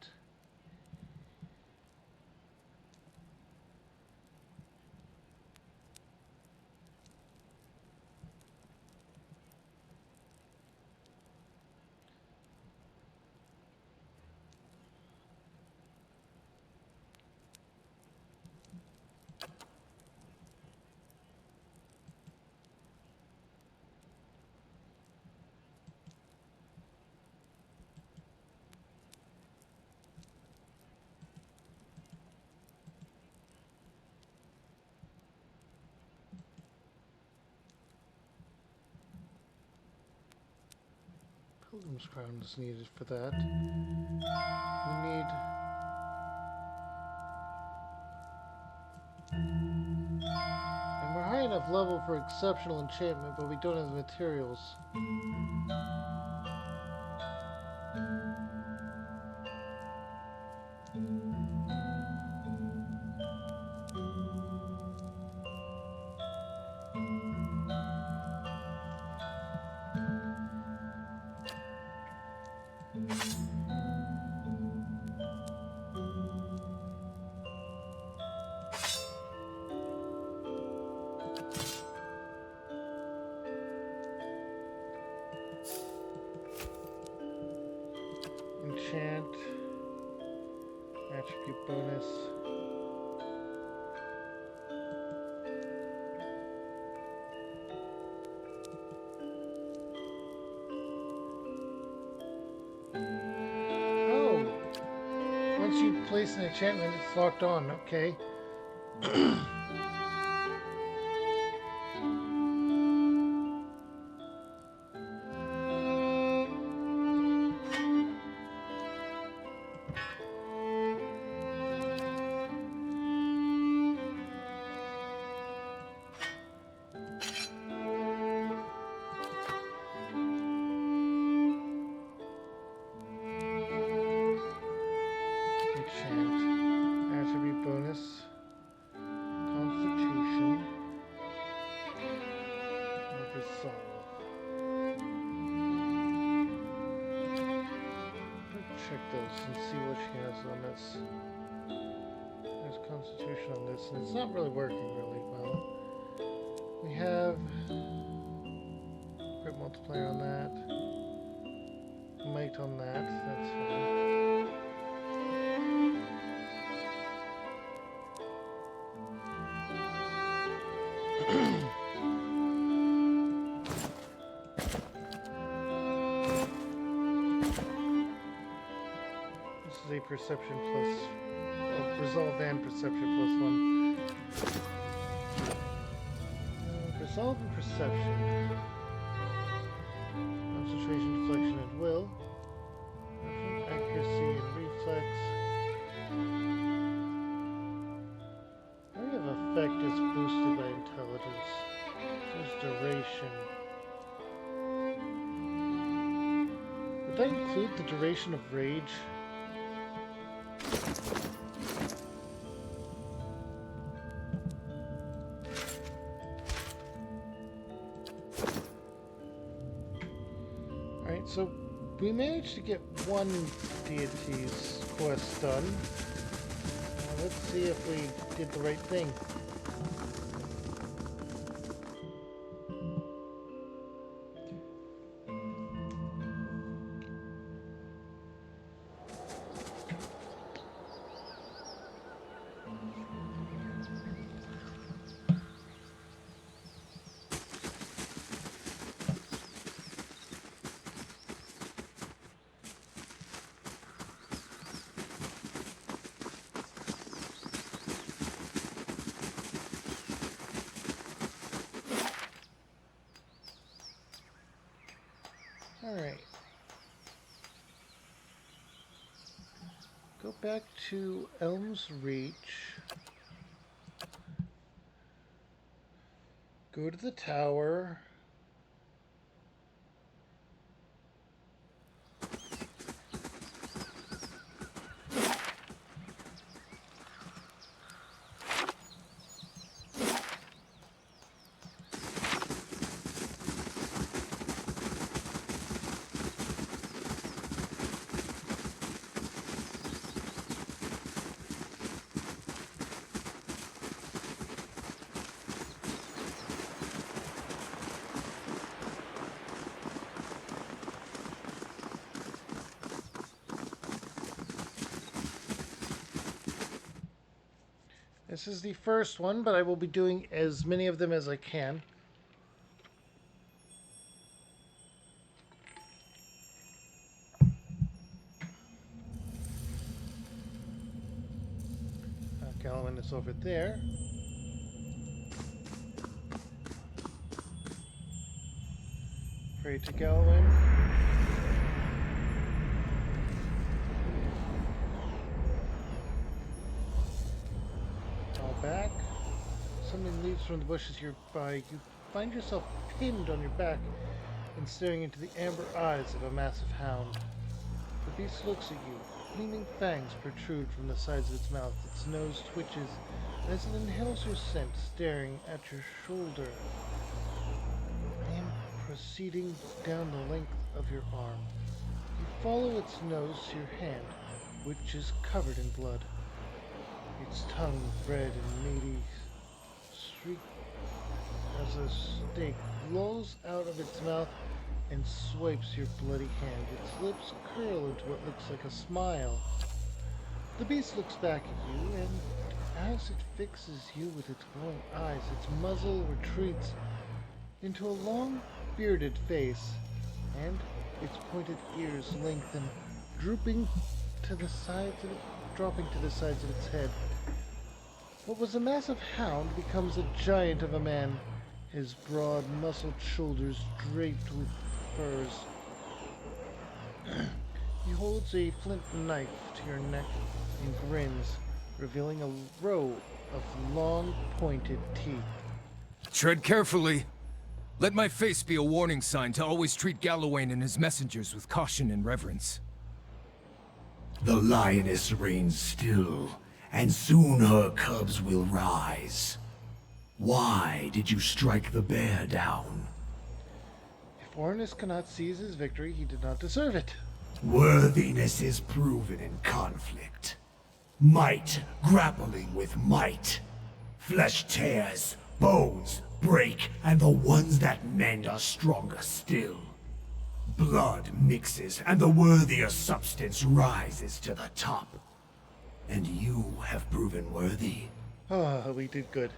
Pilgrim's Crown is needed for that. We need... And we're high enough level for exceptional enchantment, but we don't have the materials. Enchant. Attribute bonus. Oh! Once you place an enchantment, it's locked on. Okay. Enchant. Attribute bonus. Constitution. And resolve. Let's check those and see what she has on this. There's Constitution on this, and it's not really working really well. We have crit multiplier on that. Might on that, that's fine. This is a perception plus, well, resolve and perception plus 1. Resolve and perception. Concentration, deflection, and will. Accuracy and reflex. Area of effect is boosted by intelligence. There's duration. Would that include the duration of rage? Alright, so we managed to get one deity's quest done. Let's see if we did the right thing. Alright. Go back to Elm's Reach. Go to the tower. This is the first one, but I will be doing as many of them as I can. Galwin is over there. Pray to Galwin. and leaves from the bushes nearby, you find yourself pinned on your back and staring into the amber eyes of a massive hound. The beast looks at you. Gleaming fangs protrude from the sides of its mouth. Its nose twitches as it inhales your scent, staring at your shoulder and proceeding down the length of your arm. You follow its nose to your hand, which is covered in blood. Its tongue, red and meaty, streaked as a stake, lolls out of its mouth and swipes your bloody hand. Its lips curl into what looks like a smile. The beast looks back at you, and as it fixes you with its glowing eyes, its muzzle retreats into a long, bearded face, and its pointed ears lengthen, dropping to the sides of its head. What was a massive hound becomes a giant of a man, his broad, muscled shoulders draped with furs. He holds a flint knife to your neck and grins, revealing a row of long, pointed teeth. Tread carefully. Let my face be a warning sign to always treat Galawain and his messengers with caution and reverence. The lioness reigns still, and soon her cubs will rise. Why did you strike the bear down? If Ornus cannot seize his victory, he did not deserve it. Worthiness is proven in conflict. Might grappling with might. Flesh tears, bones break, and the ones that mend are stronger still. Blood mixes, and the worthier substance rises to the top. And you have proven worthy. Ah, we did good.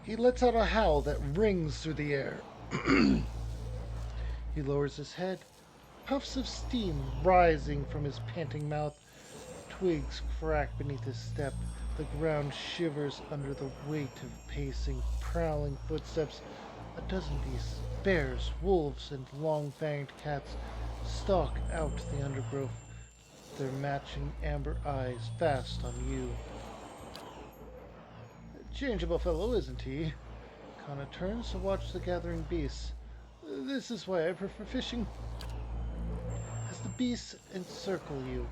He lets out a howl that rings through the air. He lowers his head, puffs of steam rising from his panting mouth. Twigs crack beneath his step. The ground shivers under the weight of pacing, prowling footsteps. A dozen beasts, bears, wolves, and long-fanged cats stalk out the undergrowth, their matching amber eyes fast on you. A changeable fellow, isn't he? Kana turns to watch the gathering beasts. This is why I prefer fishing. As the beasts encircle you,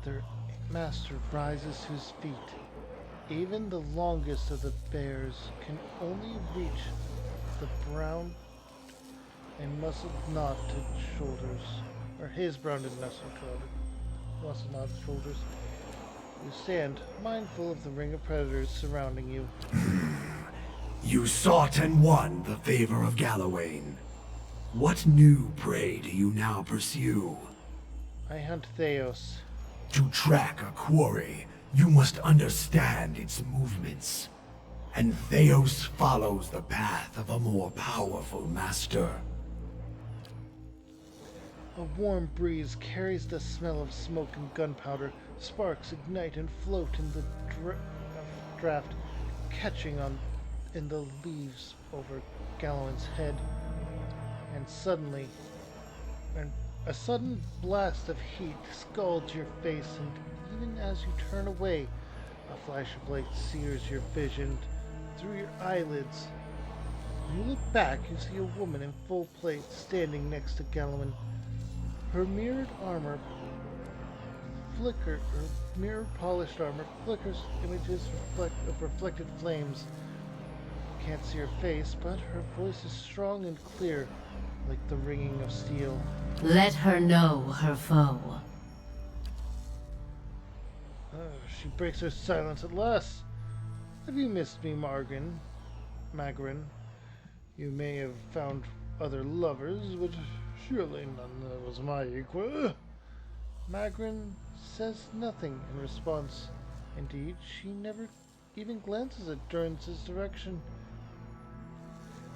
their master rises to his feet. Even the longest of the bears can only reach the brown and muscle-knotted shoulders, or his brown and muscle-knotted shoulders. You stand, mindful of the ring of predators surrounding you. You sought and won the favor of Galawain. What new prey do you now pursue? I hunt Theos. To track a quarry, you must understand its movements. And Theos follows the path of a more powerful master. A warm breeze carries the smell of smoke and gunpowder. Sparks ignite and float in the draft, catching in the leaves over Galawain's head. And suddenly, a sudden blast of heat scalds your face, and even as you turn away, a flash of light sears your vision through your eyelids. When you look back, you see a woman in full plate standing next to Galawain. Her mirror-polished armor flickers images of reflected flames. You can't see her face, but her voice is strong and clear, like the ringing of steel. Let her know her foe. She breaks her silence at last. Have you missed me, Magrin? You may have found other lovers, but surely none that was my equal. Magrin says nothing in response. Indeed, she never even glances at Durrance's direction.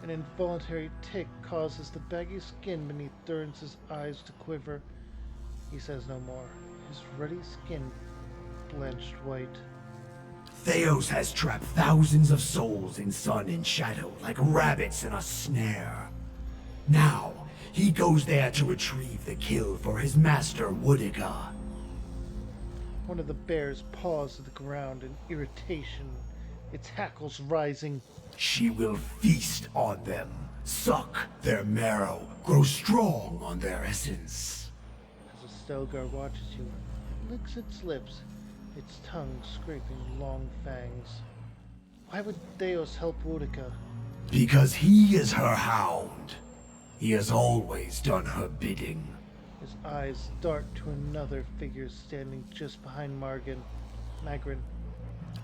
An involuntary tic causes the baggy skin beneath Durrance's eyes to quiver. He says no more, his ruddy skin blanched white. Theos has trapped thousands of souls in sun and shadow like rabbits in a snare. Now, he goes there to retrieve the kill for his master, Woodiga. One of the bears paws to the ground in irritation, its hackles rising. She will feast on them, suck their marrow, grow strong on their essence. As a Stelgar watches you, it licks its lips, its tongue scraping long fangs. Why would Theos help Boudica? Because he is her hound. He has always done her bidding. His eyes dart to another figure standing just behind Magrin.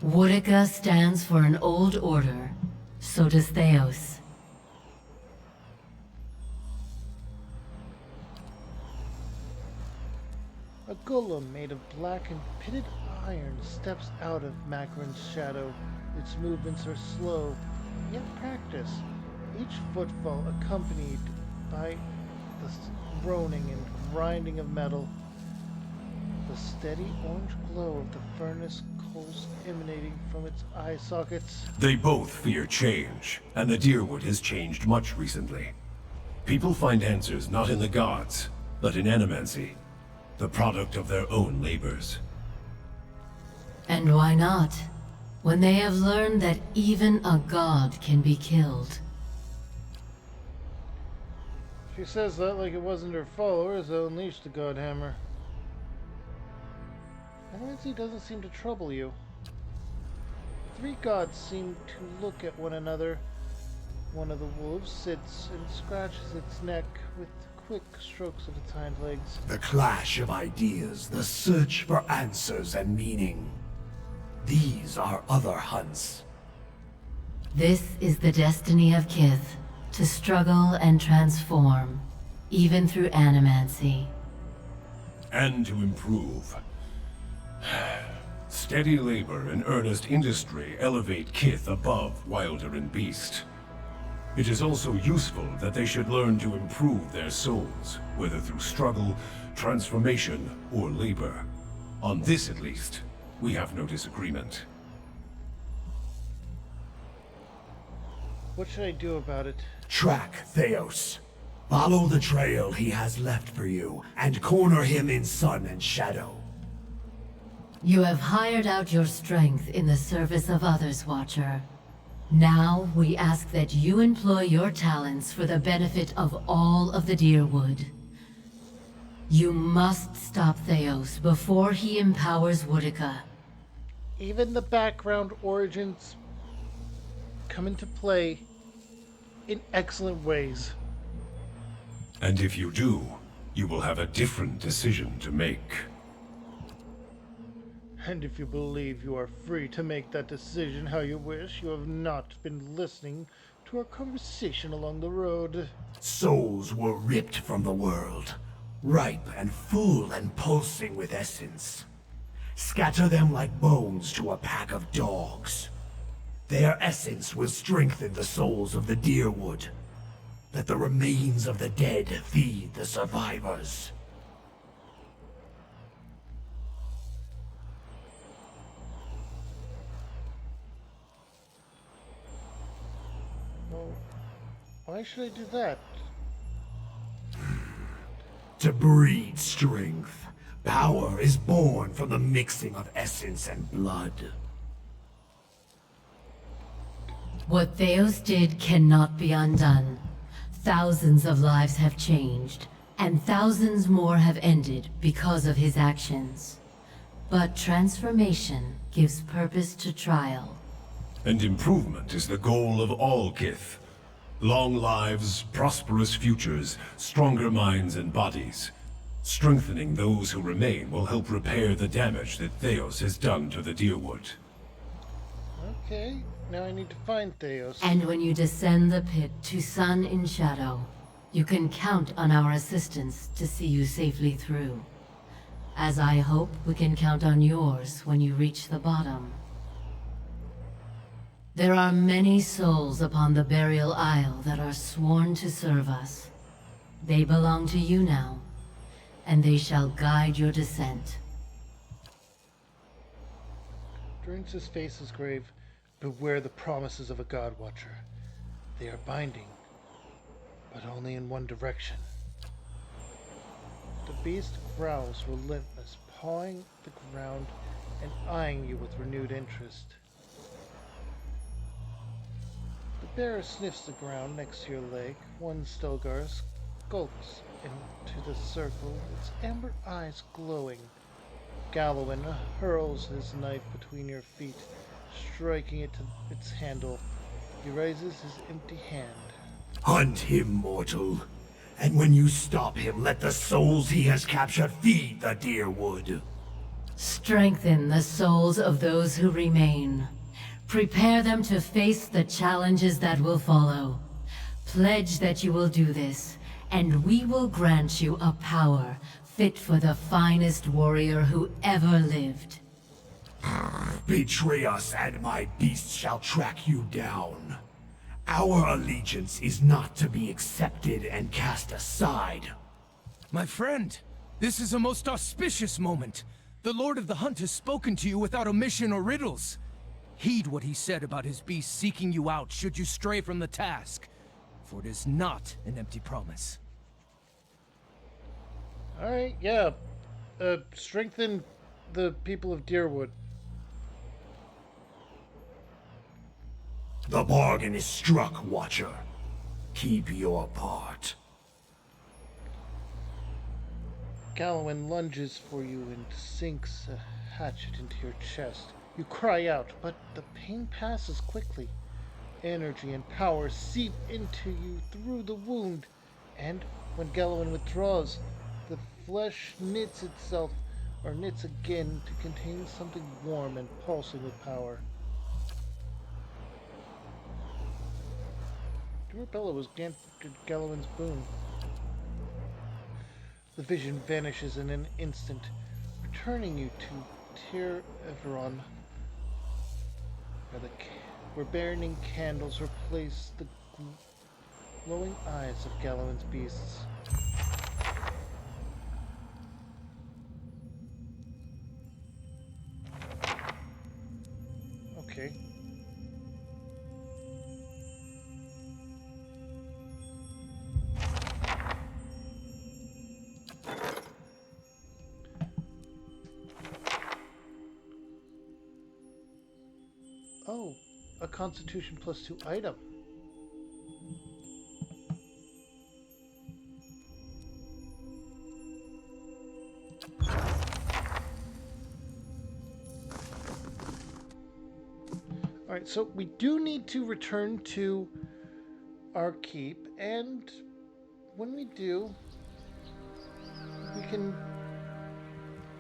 Boudica stands for an old order. So does Theos. A golem made of black and pitted iron steps out of Magrin's shadow. Its movements are slow, yet practiced, each footfall accompanied by the groaning and grinding of metal. The steady orange glow of the furnace coals emanating from its eye sockets. They both fear change, and the Deerwood has changed much recently. People find answers not in the gods, but in animancy, the product of their own labors. And why not? When they have learned that even a god can be killed. She says that like it wasn't her followers that unleashed the Godhammer. Animancy doesn't seem to trouble you. Three gods seem to look at one another. One of the wolves sits and scratches its neck with quick strokes of its hind legs. The clash of ideas, the search for answers and meaning. These are other hunts. This is the destiny of Kith, to struggle and transform, even through animancy. And to improve. Steady labor and earnest industry elevate Kith above Wilder and Beast. It is also useful that they should learn to improve their souls, whether through struggle, transformation, or labor. On this, at least, we have no disagreement. What should I do about it? Track Theos. Follow the trail he has left for you, and corner him in sun and shadow. You have hired out your strength in the service of others, Watcher. Now we ask that you employ your talents for the benefit of all of the Deerwood. You must stop Theos before he empowers Boudica. Even the background origins come into play in excellent ways. And if you do, you will have a different decision to make. And if you believe you are free to make that decision how you wish, you have not been listening to our conversation along the road. Souls were ripped from the world, ripe and full and pulsing with essence. Scatter them like bones to a pack of dogs. Their essence will strengthen the souls of the Deerwood. Let the remains of the dead feed the survivors. Well, why should I do that? To breed strength. Power is born from the mixing of essence and blood. What Theos did cannot be undone. Thousands of lives have changed, and thousands more have ended because of his actions. But transformation gives purpose to trial. And improvement is the goal of all Kith. Long lives, prosperous futures, stronger minds and bodies. Strengthening those who remain will help repair the damage that Theos has done to the Deerwood. Okay, now I need to find Theos. And when you descend the pit to sun in shadow, you can count on our assistance to see you safely through. As I hope we can count on yours when you reach the bottom. There are many souls upon the burial isle that are sworn to serve us. They belong to you now, and they shall guide your descent. Drinks his face is grave. Beware the promises of a God Watcher. They are binding, but only in one direction. The beast growls relentless, pawing the ground and eyeing you with renewed interest. The bear sniffs the ground next to your leg. One Stelgar skulks into the circle, its amber eyes glowing. Gallowin hurls his knife between your feet, striking it to its handle. He raises his empty hand. Hunt him, mortal. And when you stop him, let the souls he has captured feed the Deerwood. Strengthen the souls of those who remain. Prepare them to face the challenges that will follow. Pledge that you will do this, and we will grant you a power fit for the finest warrior who ever lived. Betray us, and my beast shall track you down. Our allegiance is not to be accepted and cast aside. My friend, this is a most auspicious moment. The Lord of the Hunt has spoken to you without omission or riddles. Heed what he said about his beast seeking you out should you stray from the task, for it is not an empty promise. Alright, yeah. Strengthen the people of Deerwood. The bargain is struck, Watcher. Keep your part. Gallowin lunges for you and sinks a hatchet into your chest. You cry out, but the pain passes quickly. Energy and power seep into you through the wound, and when Gallowin withdraws, the flesh knits itself, or knits again, to contain something warm and pulsing with power. Durabella was granted Gallowin's boon. The vision vanishes in an instant, returning you to Tir Everon, where burning candles replace the glowing eyes of Gallowin's beasts. Okay. Oh, a Constitution +2 item. Alright, so we do need to return to our keep, and when we do, we can...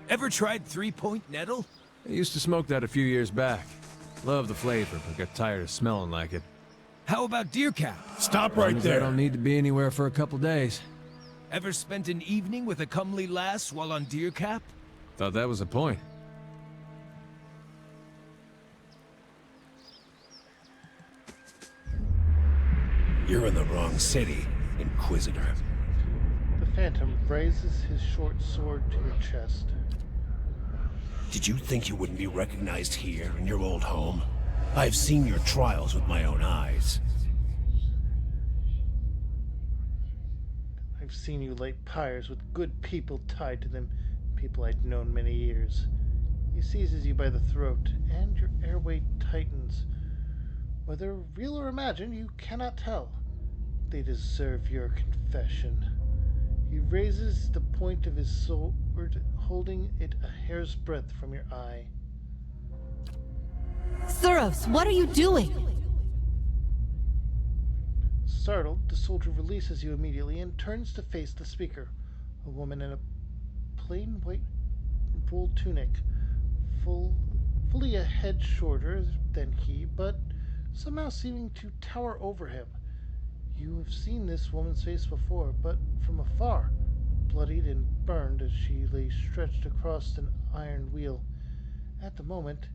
Ever tried 3-point nettle? I used to smoke that a few years back. Love the flavor, but got tired of smelling like it. How about deer cap? Stop Long right as I there. don't need to be anywhere for a couple days. Ever spent an evening with a comely lass while on deer cap? Thought that was the point. You're in the wrong city, Inquisitor. The Phantom raises his short sword to your chest. Did you think you wouldn't be recognized here in your old home? I've seen your trials with my own eyes. I've seen you light pyres with good people tied to them, people I'd known many years. He seizes you by the throat, and your airway tightens. Whether real or imagined, you cannot tell. They deserve your confession. He raises the point of his sword, holding it a hair's breadth from your eye. Suros, what are you doing? Startled, the soldier releases you immediately and turns to face the speaker, a woman in a plain white wool tunic, fully a head shorter than he, but somehow seeming to tower over him. You have seen this woman's face before, but from afar, bloodied and burned as she lay stretched across an iron wheel. At the moment,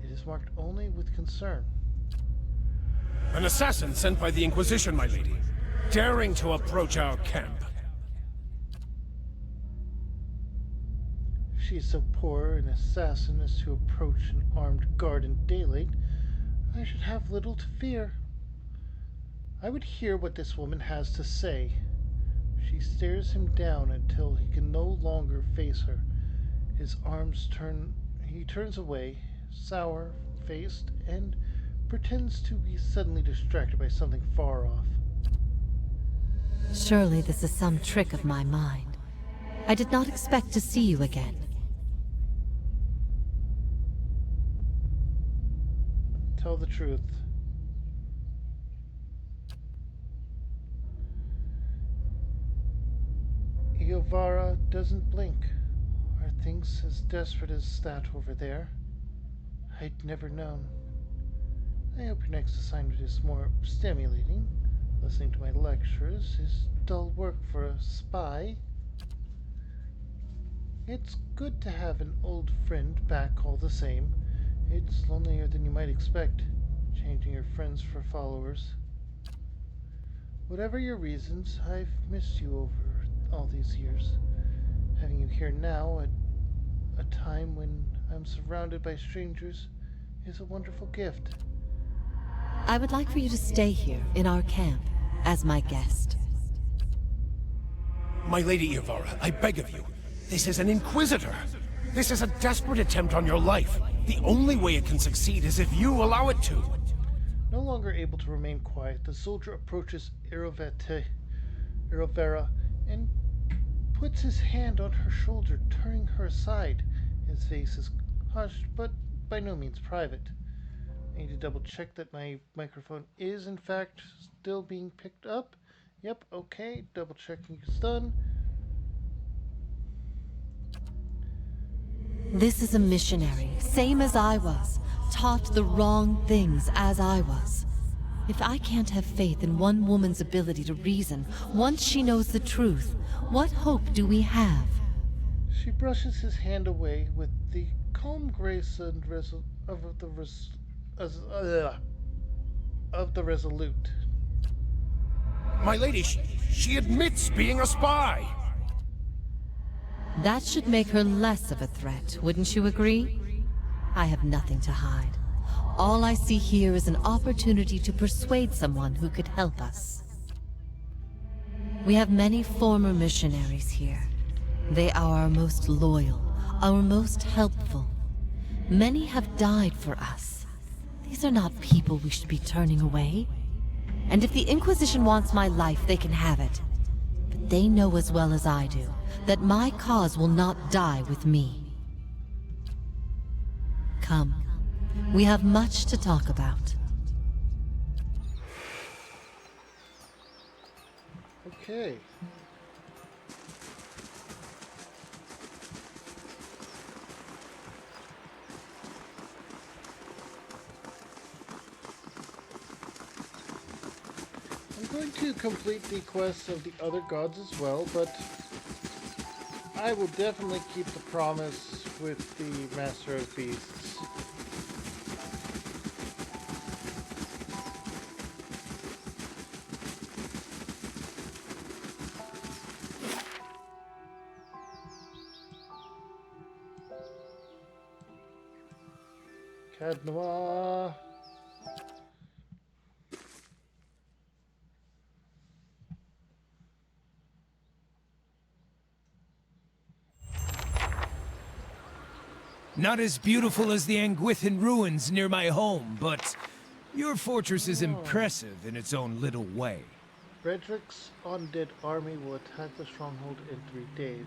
it is marked only with concern. An assassin sent by the Inquisition, my lady, daring to approach our camp. If she is so poor an assassin as to approach an armed guard in daylight, I should have little to fear. I would hear what this woman has to say. She stares him down until he can no longer face her. He turns away, sour-faced, and pretends to be suddenly distracted by something far off. Surely this is some trick of my mind. I did not expect to see you again. Tell the truth. Iovara doesn't blink. Are things as desperate as that over there? I'd never known. I hope your next assignment is more stimulating. Listening to my lectures is dull work for a spy. It's good to have an old friend back all the same. It's lonelier than you might expect, changing your friends for followers. Whatever your reasons, I've missed you over all these years. Having you here now at a time when I'm surrounded by strangers is a wonderful gift. I would like for you to stay here in our camp as my guest. My Lady Iovara, I beg of you. This is an Inquisitor. This is a desperate attempt on your life. The only way it can succeed is if you allow it to. No longer able to remain quiet, the soldier approaches Irovera and puts his hand on her shoulder, turning her aside. His face is hushed, but by no means private. I need to double check that my microphone is in fact still being picked up. Yep, okay, double checking is done. This is a missionary, same as I was, taught the wrong things as I was. If I can't have faith in one woman's ability to reason once she knows the truth, what hope do we have? She brushes his hand away with the calm grace and of the resolute. My lady, she admits being a spy. That should make her less of a threat, wouldn't you agree? I have nothing to hide. All I see here is an opportunity to persuade someone who could help us. We have many former missionaries here. They are our most loyal, our most helpful. Many have died for us. These are not people we should be turning away. And if the Inquisition wants my life, they can have it. But they know as well as I do that my cause will not die with me. Come, we have much to talk about. Okay. I'm going to complete the quests of the other gods as well, but I will definitely keep the promise with the Master of Beasts. Cadnois. Not as beautiful as the Anguithan ruins near my home, but your fortress is impressive in its own little way. Frederick's undead army will attack the stronghold in 3 days.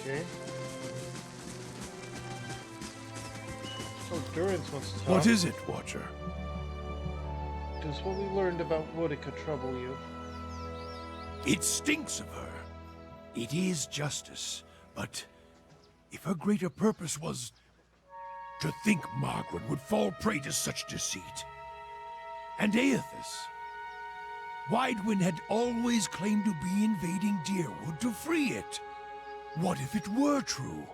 Okay. Oh, Durance wants to talk. What is it, Watcher? Does what we learned about Woodica trouble you? It stinks of her. It is justice, but if her greater purpose was to think Margaret would fall prey to such deceit. And Aethys. Widewind had always claimed to be invading Deerwood to free it. What if it were true?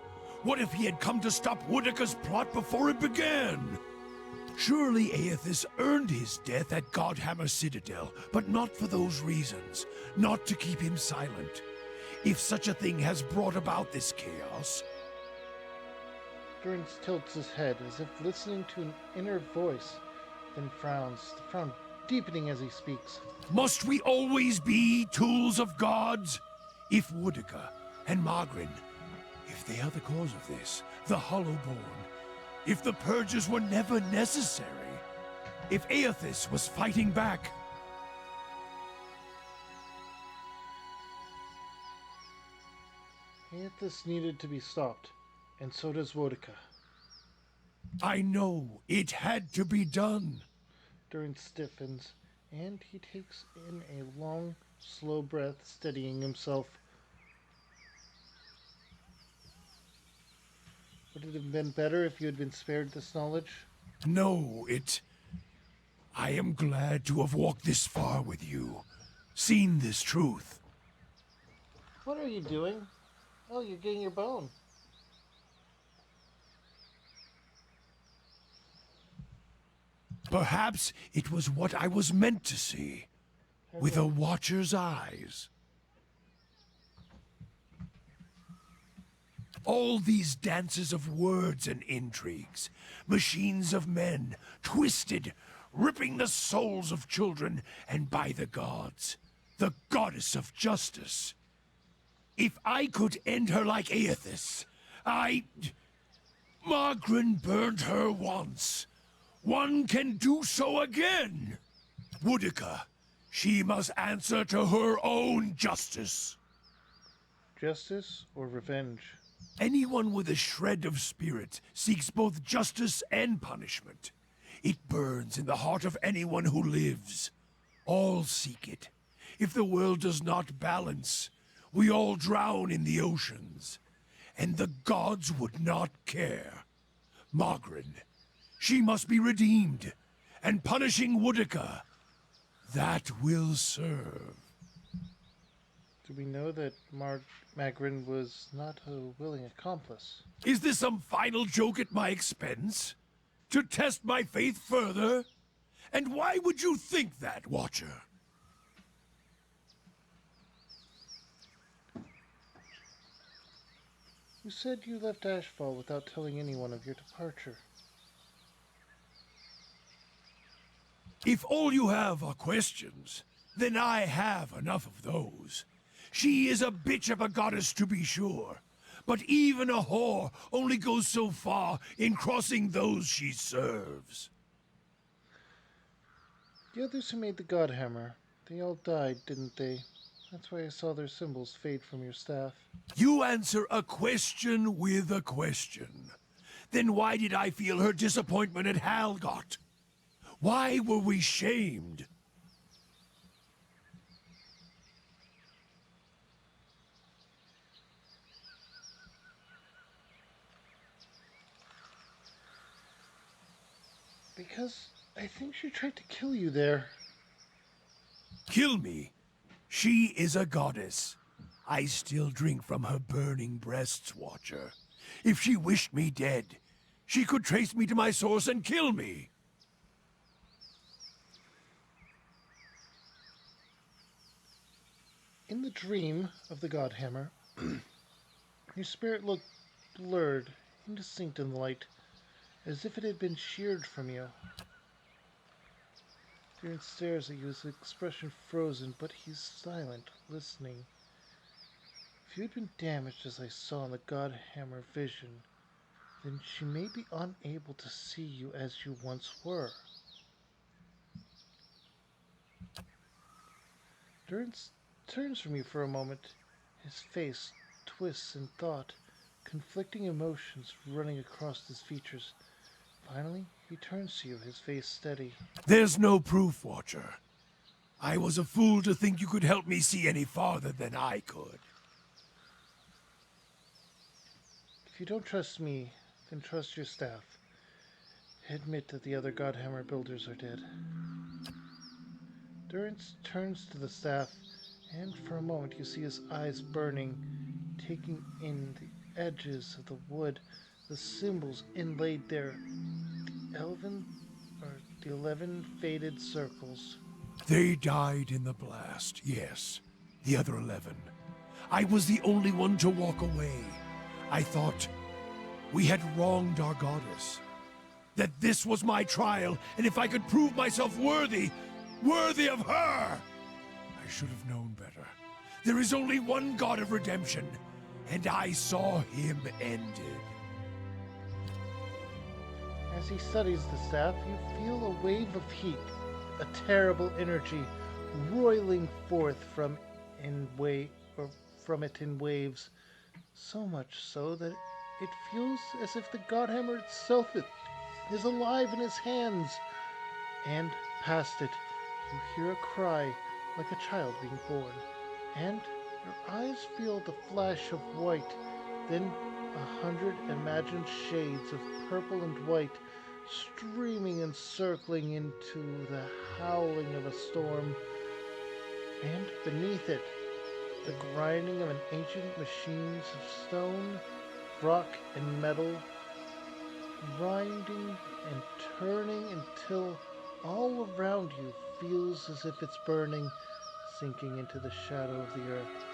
What if he had come to stop Woodica's plot before it began? Surely Aethys earned his death at Godhammer Citadel, but not for those reasons. Not to keep him silent. If such a thing has brought about this chaos... Durance tilts his head as if listening to an inner voice, then frowns, the frown deepening as he speaks. Must we always be tools of gods? If Woodica and Margrin, if they are the cause of this, the Hollowborn, if the purges were never necessary, if Aethys was fighting back... Aethys needed to be stopped, and so does Woodica. I know, it had to be done. Durance stiffens, and he takes in a long, slow breath, steadying himself. Would it have been better if you had been spared this knowledge? No, I am glad to have walked this far with you, seen this truth. What are you doing? Oh, you're getting your bone. Perhaps it was what I was meant to see, with a watcher's eyes. All these dances of words and intrigues, machines of men, twisted, ripping the souls of children, and by the gods, the goddess of justice. If I could end her like Aethys, Margrin burned her once. One can do so again. Woodica, she must answer to her own justice. Justice or revenge? Anyone with a shred of spirit seeks both justice and punishment. It burns in the heart of anyone who lives. All seek it. If the world does not balance, we all drown in the oceans. And the gods would not care. Margrin, she must be redeemed. And punishing Woodica, that will serve. Do we know that Margrin was not a willing accomplice? Is this some final joke at my expense? To test my faith further? And why would you think that, Watcher? You said you left Ashfall without telling anyone of your departure. If all you have are questions, then I have enough of those. She is a bitch of a goddess, to be sure. But even a whore only goes so far in crossing those she serves. The others who made the Godhammer, they all died, didn't they? That's why I saw their symbols fade from your staff. You answer a question with a question. Then why did I feel her disappointment at Halgot? Why were we shamed? Because I think she tried to kill you there. Kill me? She is a goddess. I still drink from her burning breasts, Watcher. If she wished me dead, she could trace me to my source and kill me. In the dream of the Godhammer, your spirit looked blurred, indistinct in the light, as if it had been sheared from you. Durance stares at you, his expression frozen, but he's silent, listening. If you had been damaged as I saw in the Godhammer vision, then she may be unable to see you as you once were. Durance turns from you for a moment, his face twists in thought, conflicting emotions running across his features. Finally, he turns to you, his face steady. There's no proof, Watcher. I was a fool to think you could help me see any farther than I could. If you don't trust me, then trust your staff. Admit that the other Godhammer builders are dead. Durance turns to the staff, and for a moment you see his eyes burning, taking in the edges of the wood, the symbols inlaid there, the 11 faded circles. They died in the blast, yes. The other 11. I was the only one to walk away. I thought we had wronged our goddess. That this was my trial, and if I could prove myself worthy of her! I should have known better. There is only one God of redemption, and I saw him ended. As he studies the staff, you feel a wave of heat, a terrible energy roiling forth from it in waves, so much so that it feels as if the Godhammer itself is alive in his hands. And past it, you hear a cry like a child being born, and your eyes feel the flash of white, then 100 imagined shades of purple and white streaming and circling into the howling of a storm, and beneath it, the grinding of an ancient machines of stone, rock, and metal, grinding and turning until all around you feels as if it's burning, sinking into the shadow of the earth.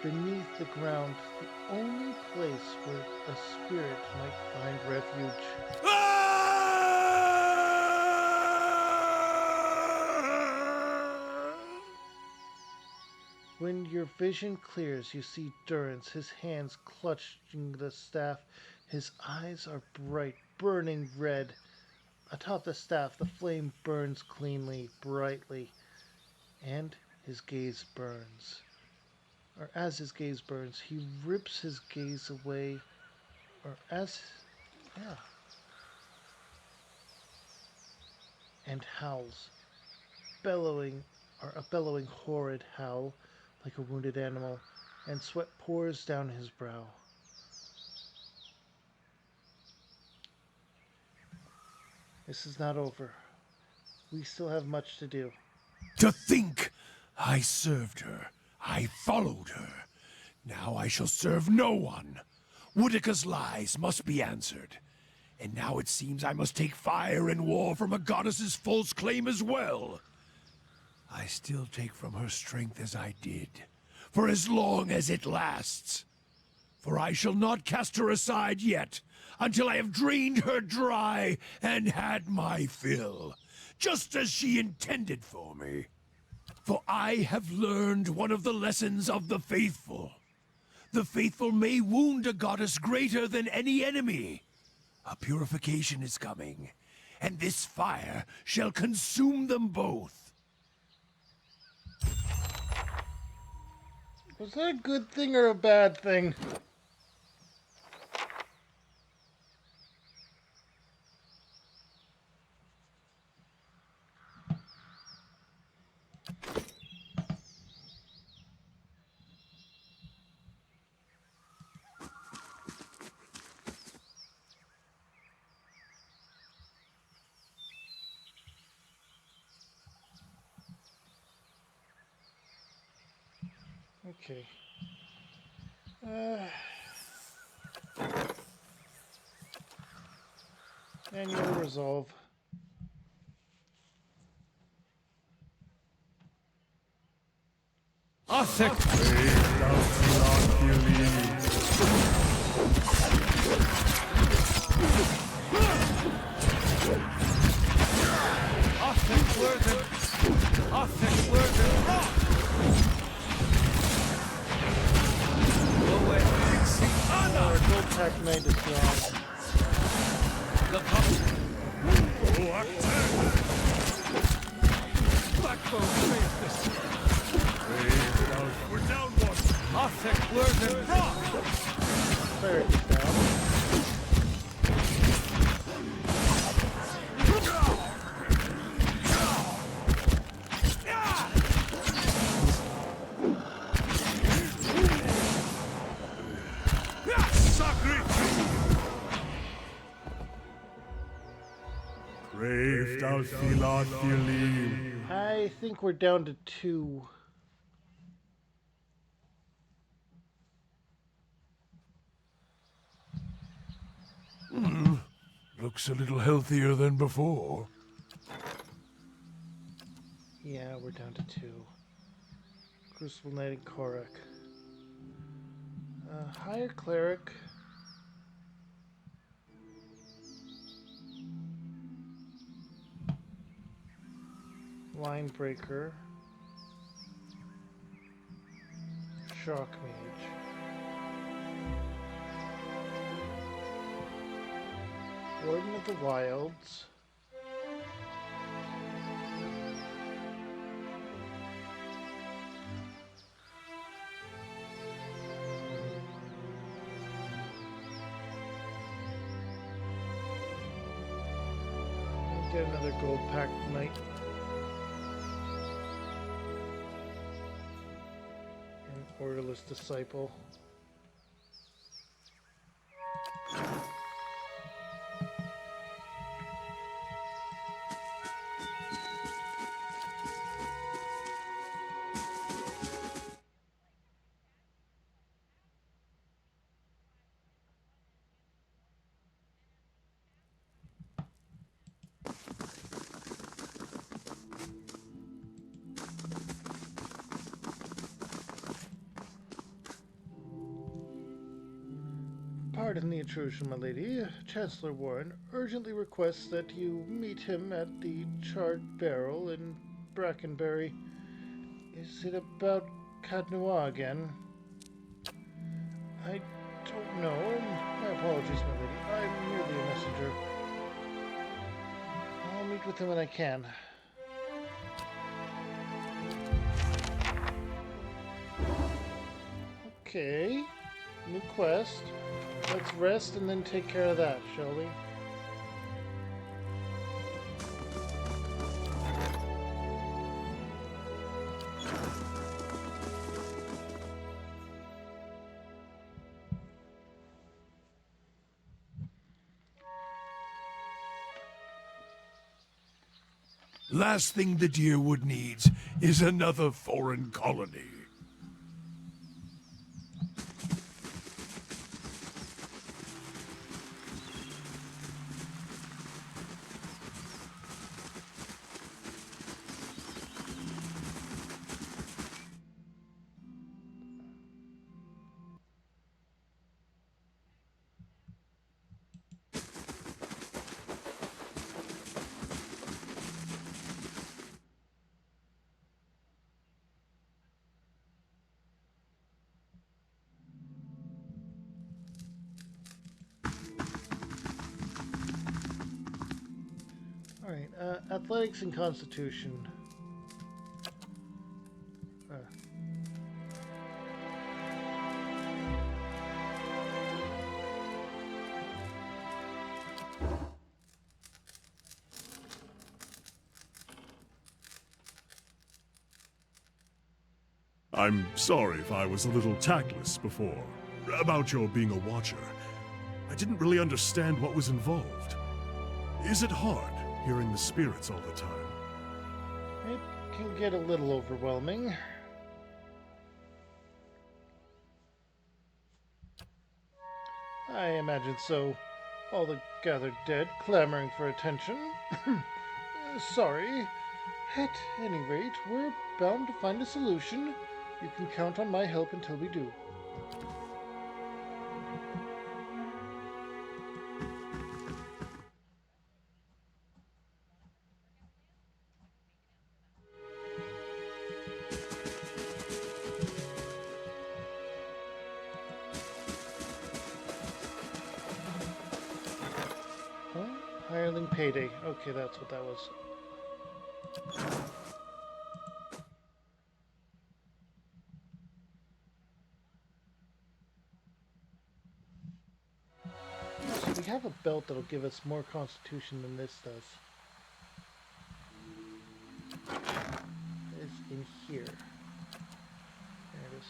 Beneath the ground, the only place where a spirit might find refuge. When your vision clears, you see Durrance, his hands clutching the staff. His eyes are bright, burning red. Atop the staff, the flame burns cleanly, brightly, and his gaze burns. Or as his gaze burns, he rips his gaze away, and howls, a bellowing horrid howl, like a wounded animal, and sweat pours down his brow. This is not over. We still have much to do. To think I served her. I followed her. Now I shall serve no one. Woodica's lies must be answered. And now it seems I must take fire and war from a goddess's false claim as well. I still take from her strength as I did, for as long as it lasts. For I shall not cast her aside yet, until I have drained her dry and had my fill, just as she intended for me. For I have learned one of the lessons of the faithful. The faithful may wound a goddess greater than any enemy. A purification is coming, and this fire shall consume them both. Was that a good thing or a bad thing? Okay. Annual resolve. Our gold pack knight is gone. We're down one. Cleric is down. Brave thou Philothelim. I think we're down to 2. looks a little healthier than before. Yeah, we're down to 2. Crucible Knight and Korak. Higher Cleric. Line Breaker. Shock Mage. Warden of the Wilds. Get another gold pack knight. An orderless disciple. Pardon the intrusion, my lady. Chancellor Warren urgently requests that you meet him at the Charred Barrel in Brackenbury. Is it about Cadnois again? I don't know. My apologies, my lady. I'm merely a messenger. I'll meet with him when I can. Okay. New quest. Let's rest and then take care of that, shall we? Last thing the Deerwood needs is another foreign colony. Alright, athletics and constitution. I'm sorry if I was a little tactless before, about your being a watcher. I didn't really understand what was involved. Is it hard, hearing the spirits all the time? It can get a little overwhelming. I imagine so. All the gathered dead clamoring for attention. Sorry. At any rate, we're bound to find a solution. You can count on my help until we do. Hireling payday. Okay, that's what that was. So we have a belt that'll give us more constitution than this does. It's in here. There it is.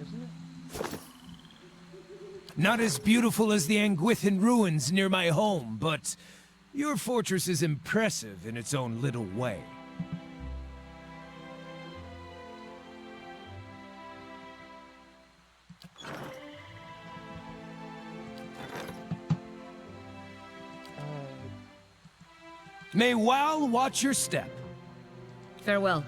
Isn't it? Not as beautiful as the Anguithan ruins near my home, but your fortress is impressive in its own little way. May Wal watch your step. Farewell.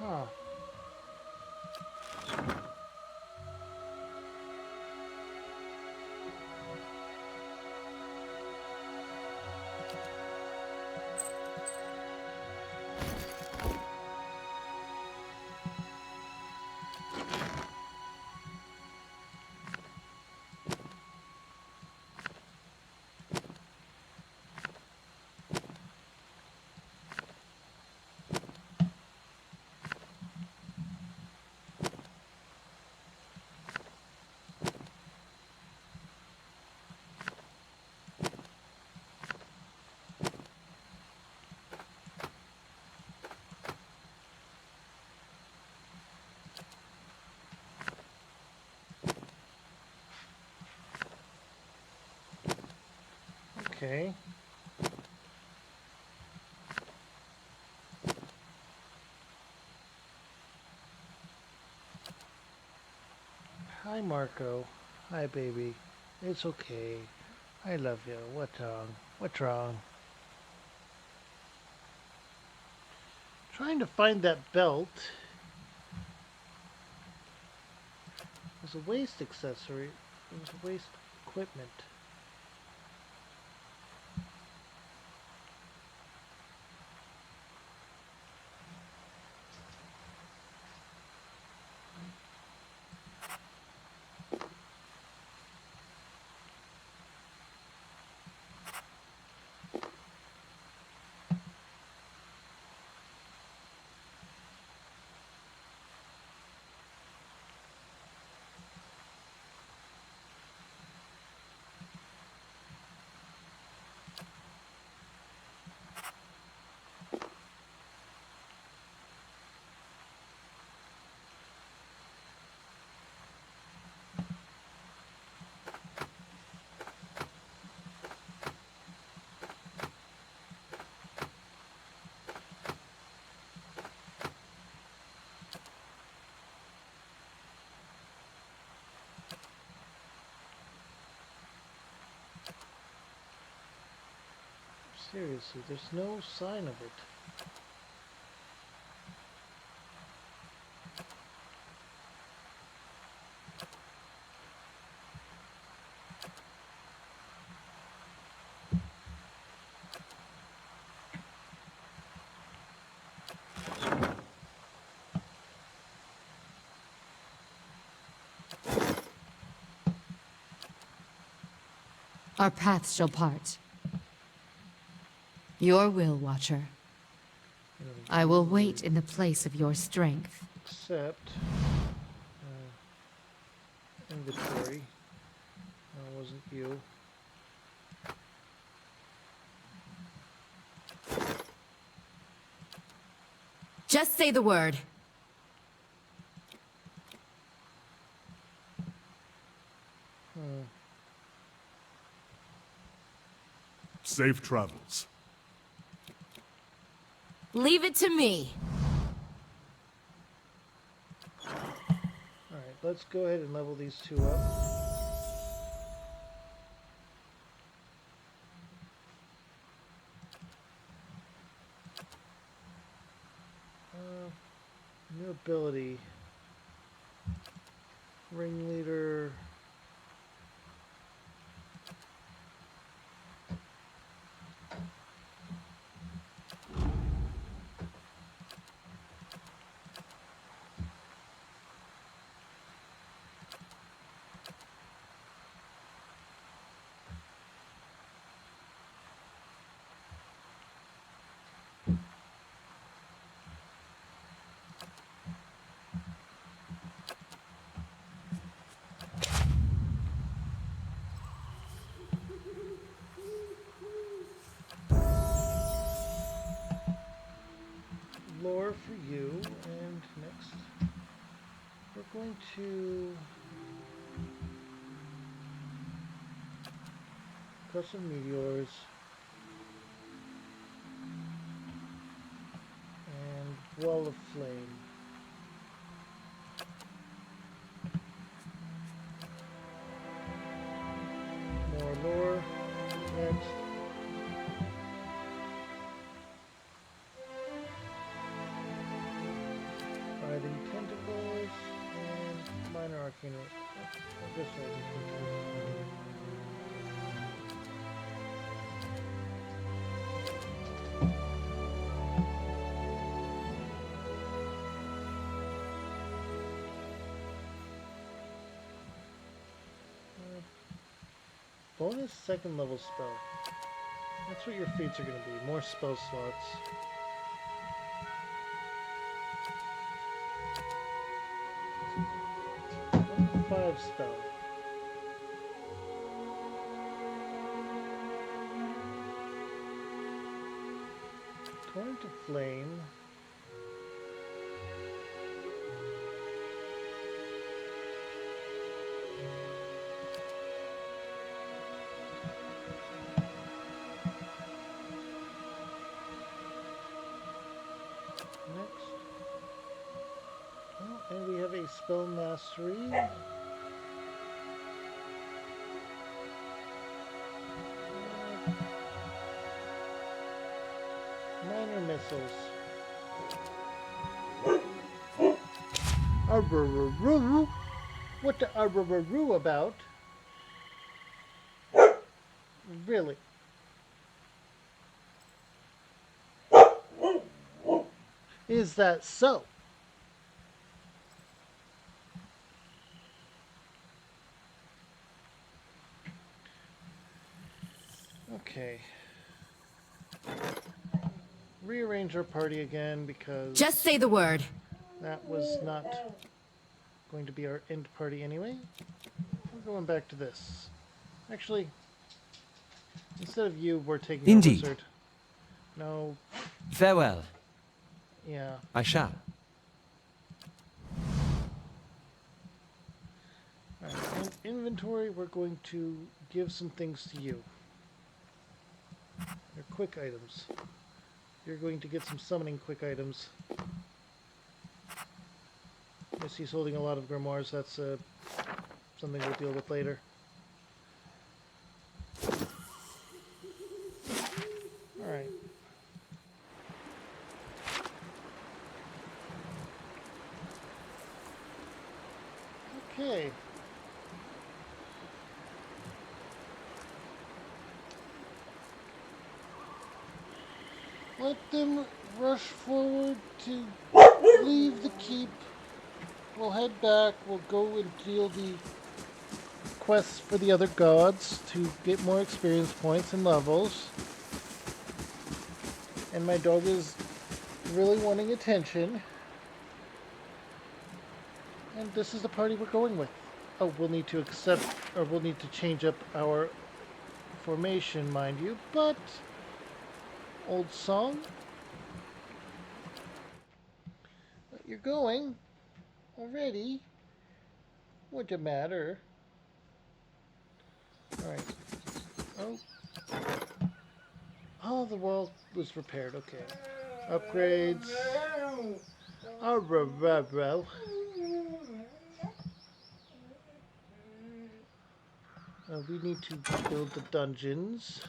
Huh. Okay. Hi, Marco. Hi, baby. It's okay. I love you. What's wrong? What's wrong? Trying to find that belt. There's a waist accessory. There's a waist equipment. Seriously, there's no sign of it. Our paths shall part. Your will, Watcher. I will wait in the place of your strength. Except inventory. That wasn't you. Just say the word. Safe travels. Leave it to me. Alright, let's go ahead and level these two up. New ability. Ringleader. we're going to cut some meteors and wall of flame. More lore. Next. Writhing tentacles and minor arcane. This bonus second level spell. That's what your feats are going to be. More spell slots. 5 spell. Torrent of Flame. Next. Oh, and we have a spell mastery. Minor missiles. Arbraroo? What the arbraroo about? Really? Is that so? Okay. Rearrange our party again because Just say the word. that was not going to be our end party anyway. We're going back to this. Actually, instead of you, we're taking a Indeed. wizard. No, Farewell. yeah. I shall. Alright, in inventory, we're going to give some things to you. They're quick items. You're going to get some summoning quick items. Yes, he's holding a lot of grimoires. That's something we'll deal with later. Alright. Okay. Let them rush forward to leave the keep. We'll head back. We'll go and deal the quests for the other gods to get more experience points and levels. And my dog is really wanting attention. And this is the party we're going with. Oh, we'll need to accept, or we'll need to change up our formation, mind you, but old song. But you're going already. What's the matter? Alright. Oh. Oh, the world was repaired. Okay. Upgrades. Oh, we need to build the dungeons.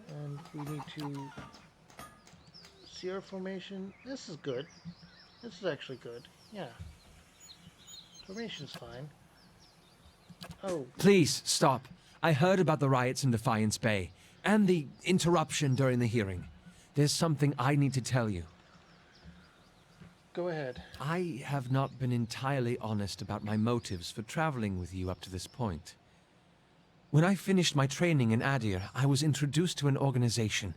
And we need to see our formation. This is good. This is actually good. Yeah. Formation's fine. Oh. Please, stop. I heard about the riots in Defiance Bay, and the interruption during the hearing. There's something I need to tell you. Go ahead. I have not been entirely honest about my motives for traveling with you up to this point. When I finished my training in Adir, I was introduced to an organization.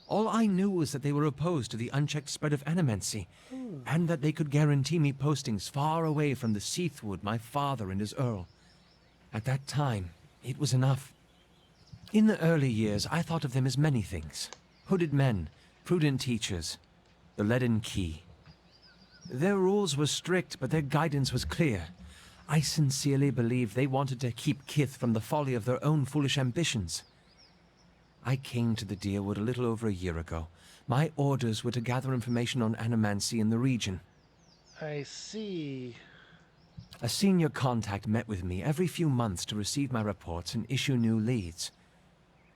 All I knew was that they were opposed to the unchecked spread of animency, and that they could guarantee me postings far away from the Seathwood my father and his earl. At that time, it was enough. In the early years, I thought of them as many things. Hooded men, prudent teachers. the Leaden Key. Their rules were strict, but their guidance was clear. I sincerely believe they wanted to keep Kith from the folly of their own foolish ambitions. I came to the Deerwood a little over a year ago. My orders were to gather information on animancy in the region. I see. A senior contact met with me every few months to receive my reports and issue new leads.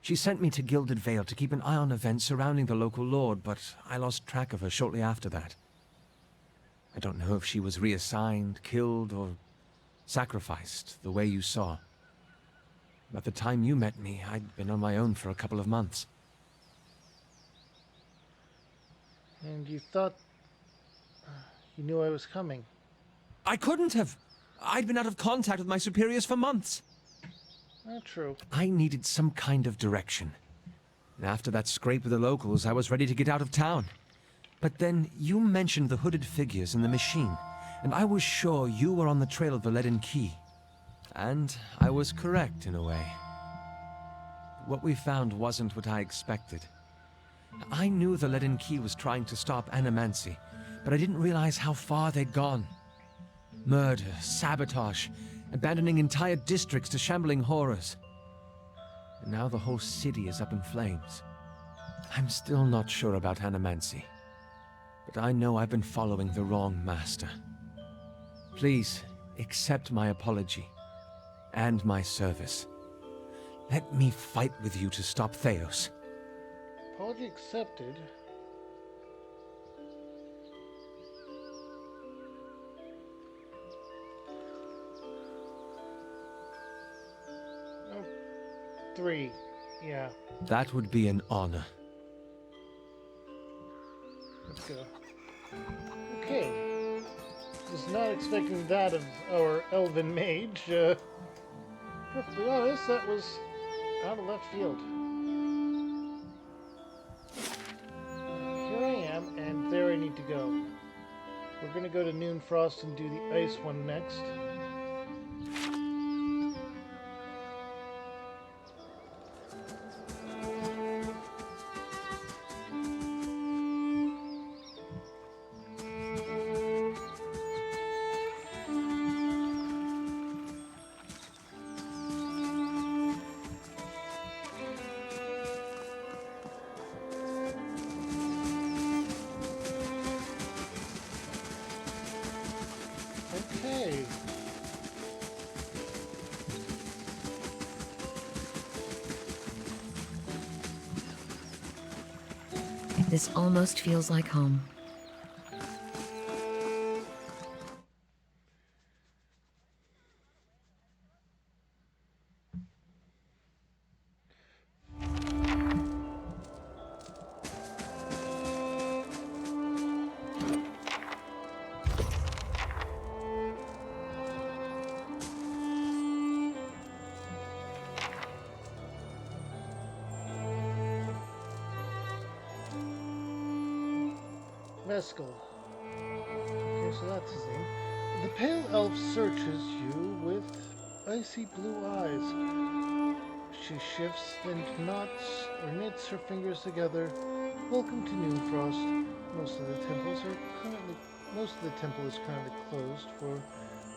She sent me to Gilded Vale to keep an eye on events surrounding the local lord, but I lost track of her shortly after that. I don't know if she was reassigned, killed, or sacrificed, the way you saw. At the time you met me, I'd been on my own for a couple of months. And you thought you knew I was coming? I couldn't have. I'd been out of contact with my superiors for months. Not true. I needed some kind of direction. And after that scrape with the locals, I was ready to get out of town. But then you mentioned the hooded figures in the machine, and I was sure you were on the trail of the Leaden Key. And I was correct in a way. What we found wasn't what I expected. I knew the Leaden Key was trying to stop animancy, but I didn't realize how far they'd gone. Murder, sabotage, abandoning entire districts to shambling horrors. And now the whole city is up in flames. I'm still not sure about animancy, but I know I've been following the wrong master. Please, accept my apology, and my service. Let me fight with you to stop Theos. Apology accepted. Oh, 3. Yeah. That would be an honor. Let's go. Okay. Was not expecting that of our elven mage. Perfectly honest, that was out of left field. Here I am, and there I need to go. We're gonna go to Noonfrost and do the ice one next. Okay. This almost feels like home. Mescal. Okay, so that's his name. The pale elf searches you with icy blue eyes. She shifts and knots or knits her fingers together. Welcome to Noonfrost. Most of the temple is currently closed for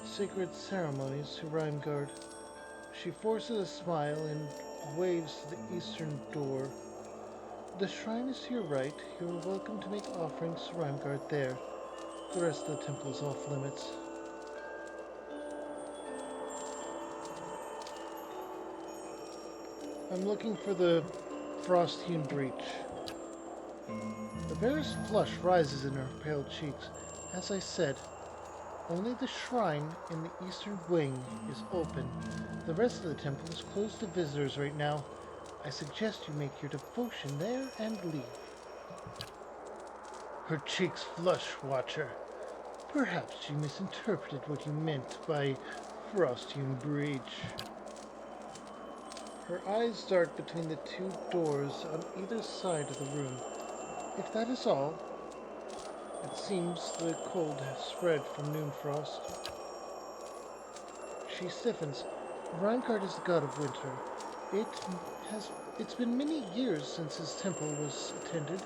sacred ceremonies to Rheimgard. She forces a smile and waves to the eastern door. The shrine is to your right. You are welcome to make offerings to Rheimgard there. The rest of the temple is off limits. I'm looking for the frost-hewn breach. The barest flush rises in her pale cheeks. As I said, only the shrine in the eastern wing is open. The rest of the temple is closed to visitors right now. I suggest you make your devotion there and leave. Her cheeks flush, Watcher. Perhaps you misinterpreted what you meant by frost-hewn breach. Her eyes dart between the two doors on either side of the room. If that is all, it seems the cold has spread from Noonfrost. She stiffens. Rheimgard is the god of winter. It's been many years since his temple was attended.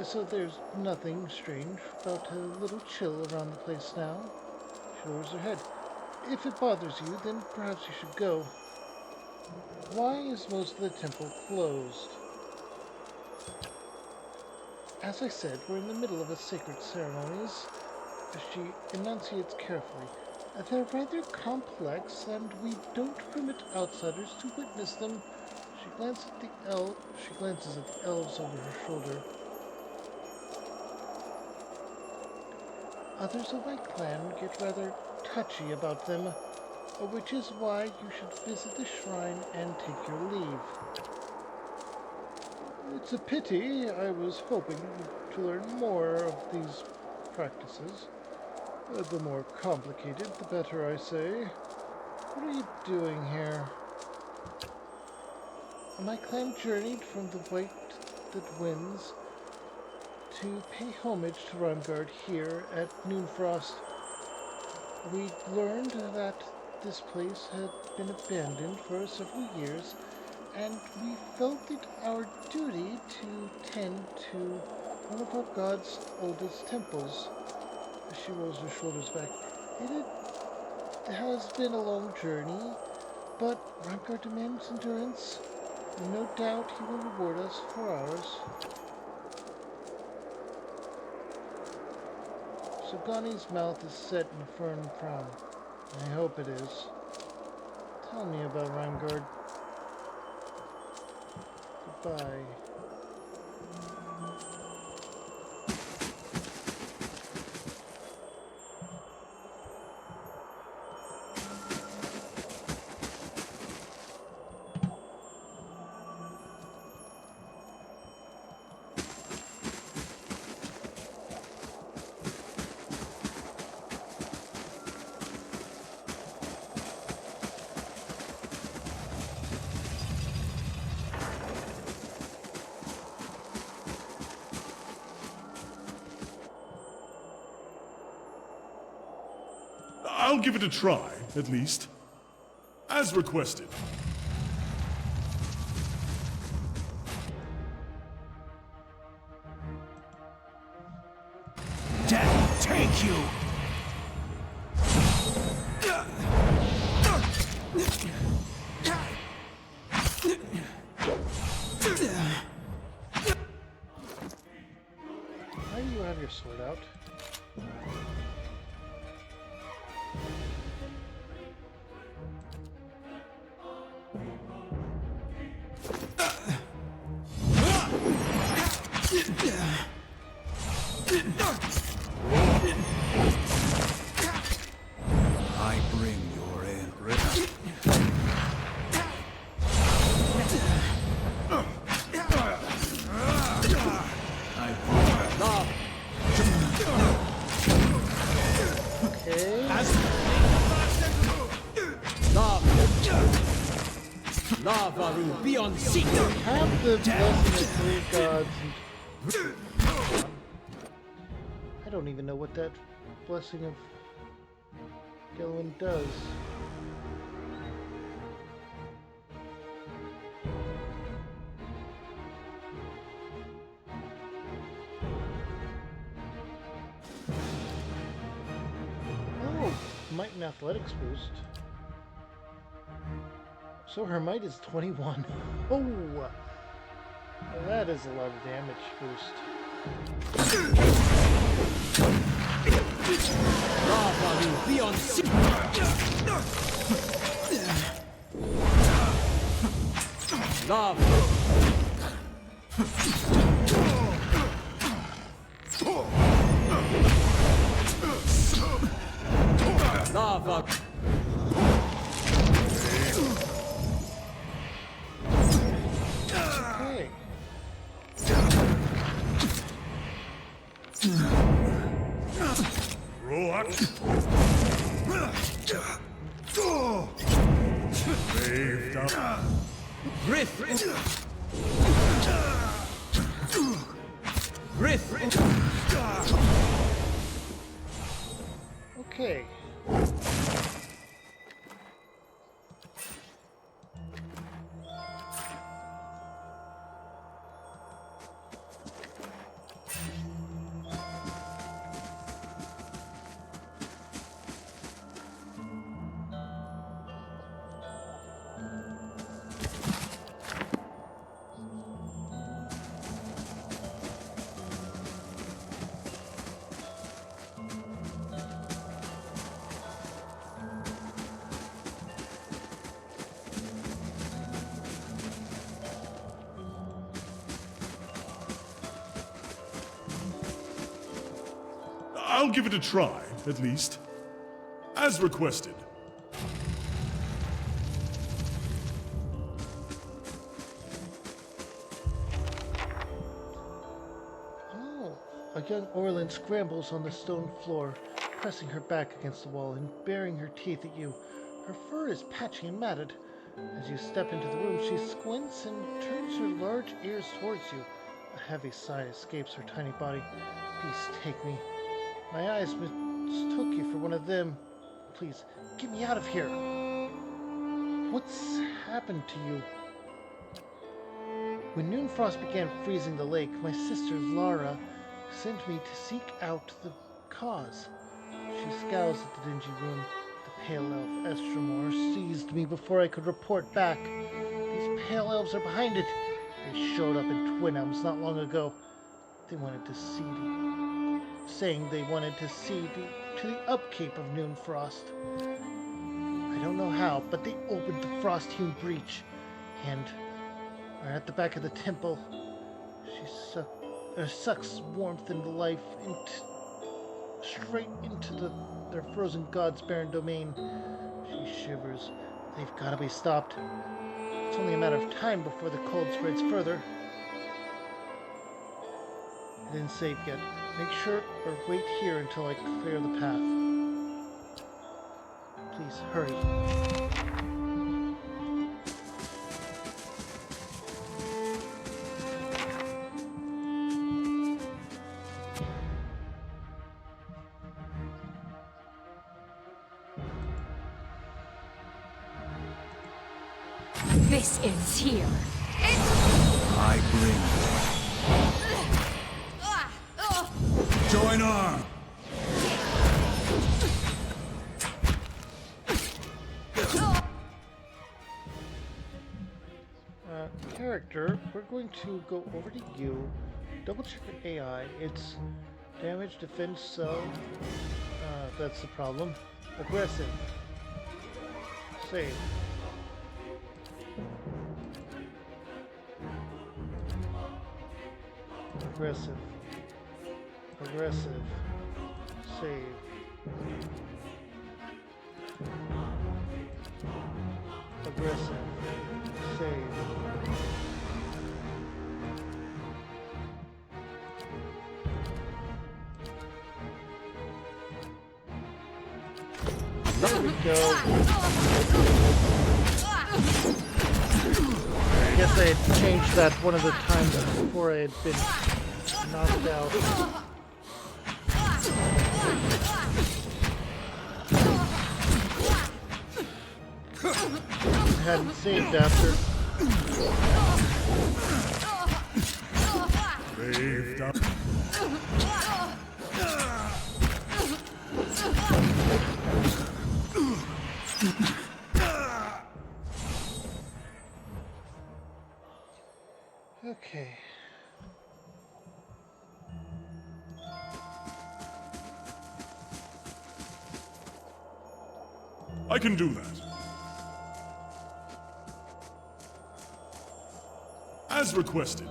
So there's nothing strange about a little chill around the place now. She lowers her head. If it bothers you, then perhaps you should go. Why is most of the temple closed? As I said, we're in the middle of a sacred ceremonies. She enunciates carefully. They're rather complex, and we don't permit outsiders to witness them. She glances at the elves over her shoulder. Others of my clan get rather touchy about them, which is why you should visit the shrine and take your leave. It's a pity. I was hoping to learn more of these practices. The more complicated, the better, I say. What are you doing here? My clan journeyed from the White that Wins to pay homage to Rheimgard here at Noonfrost. We learned that this place had been abandoned for several years, and we felt it our duty to tend to one of our god's oldest temples. She rolls her shoulders back. It has been a long journey, but Rheimgard demands endurance. No doubt he will reward us for ours. Sagani's mouth is set in a firm frown. I hope it is. Tell me about Rheimgard. Goodbye. I'll give it a try, at least. As requested. Death take you! Why do you have your sword out? I bring your end. Lavaru, be on seat! Have the blessing of three gods. I don't even know what that blessing of Gilwin does. Oh, might and athletics boost. So her might is 21. Oh! That is a lot of damage boost. Lavaru, be on seat! Lava! Lava! Okay. Waved up. Riff! Riff! Okay. I'll give it a try, at least. As requested. Oh, a young Orlin scrambles on the stone floor, pressing her back against the wall and baring her teeth at you. Her fur is patchy and matted. As you step into the room, she squints and turns her large ears towards you. A heavy sigh escapes her tiny body. Beast, take me. My eyes mistook you for one of them. Please, get me out of here. What's happened to you? When Noonfrost began freezing the lake, my sister Lara sent me to seek out the cause. She scowls at the dingy room. The pale elf Estromor seized me before I could report back. These pale elves are behind it. They showed up in Twin Elms not long ago. They wanted to saying they wanted to see to the upkeep of Noonfrost. I don't know how, but they opened the frost-hewn breach and are at the back of the temple. She sucks warmth and life straight into their frozen god's barren domain. She shivers. They've got to be stopped. It's only a matter of time before the cold spreads further. I didn't save yet. Make sure or wait here until I clear the path. Please, hurry. This ends here. I bring. Join arm! Character, we're going to go over to you, double check your AI. It's damage, defense, so that's the problem. Aggressive. Save. Aggressive. Aggressive. Save. Aggressive. Save. There we go. I guess I had changed that one of the times before I had been knocked out. I hadn't saved after. Saved up. Okay. I can do that. As requested.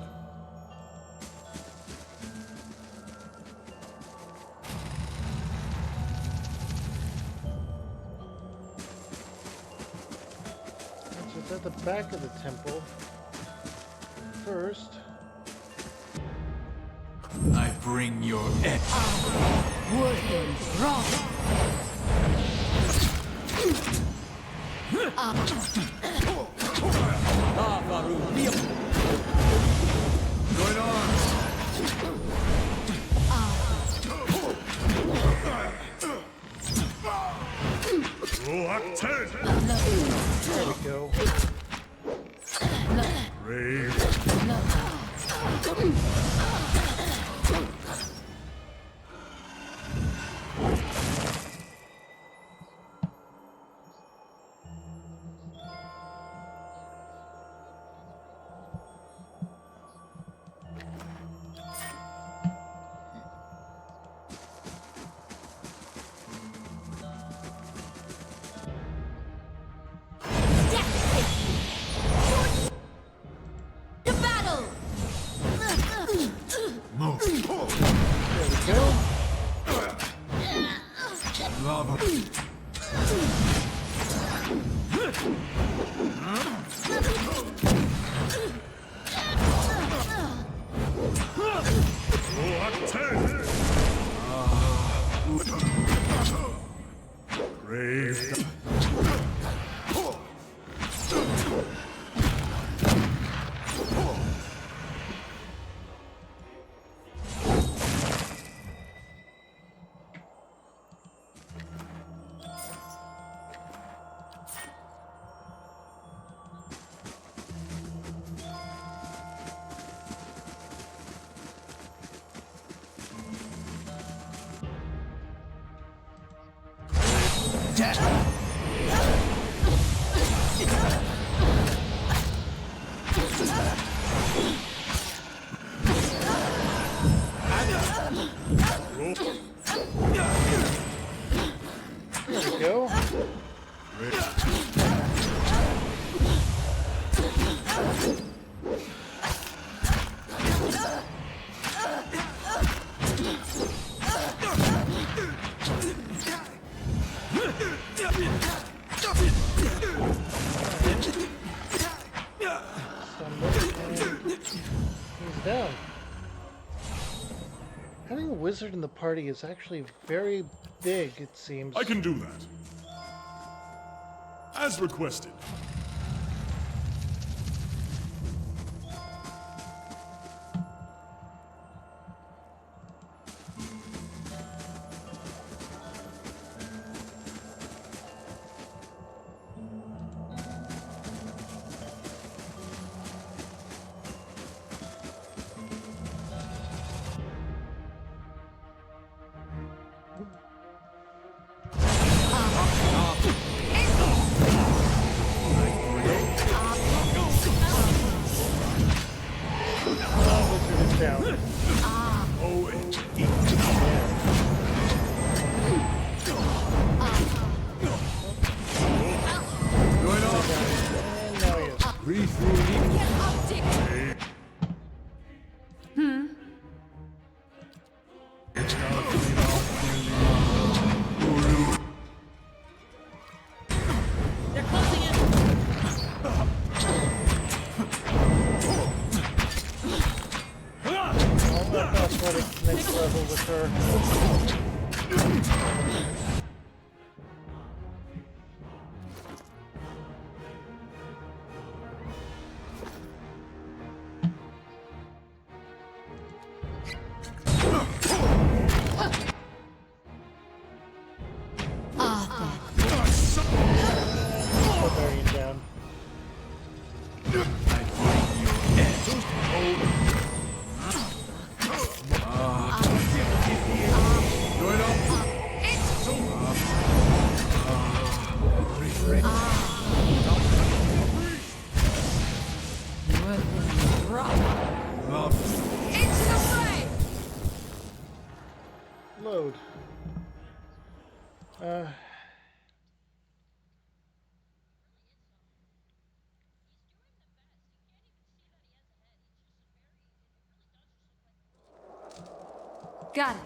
So it's at the back of the temple. First, I bring your end. Working wrong. Join arms! Reluctant. there we go. Brave. Brave. There we go. He's down. Having a wizard in the party is actually very big, it seems. I can do that. As requested. Wizard is down. And now he is. Breathe through. All that athletics next level with her. Barbarian down. Load. Got it.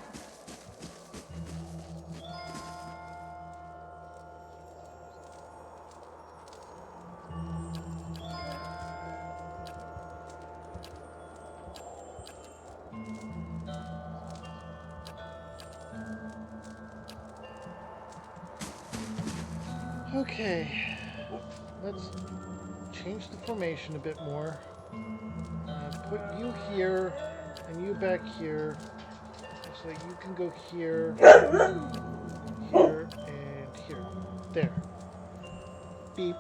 Okay, let's change the formation a bit more. Put you here and you back here, so that you can go here, here, and here. There. Beep.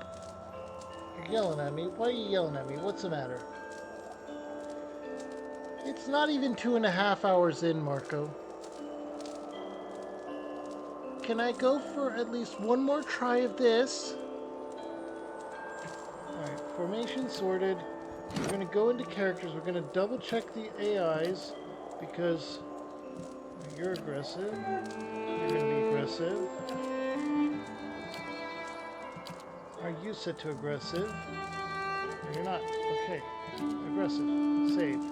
You're yelling at me. Why are you yelling at me? What's the matter? It's not even 2.5 hours in, Marco. Can I go for at least one more try of this? Alright, formation sorted. We're going to go into characters. We're going to double check the AIs because you're aggressive. You're going to be aggressive. Are you set to aggressive? No, you're not. Okay. Aggressive. Save.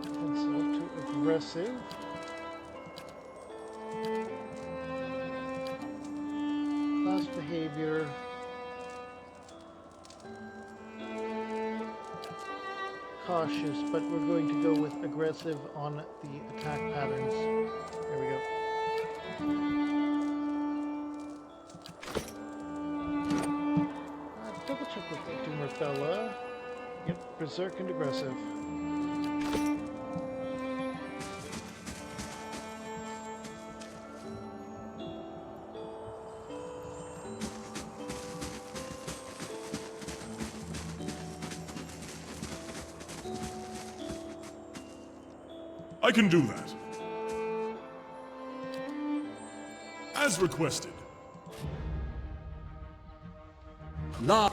Defensive to aggressive. cautious, but we're going to go with aggressive on the attack patterns. There we go. Double check with the Doomer fella. Yep, berserk and aggressive. I can do that. As requested. Love.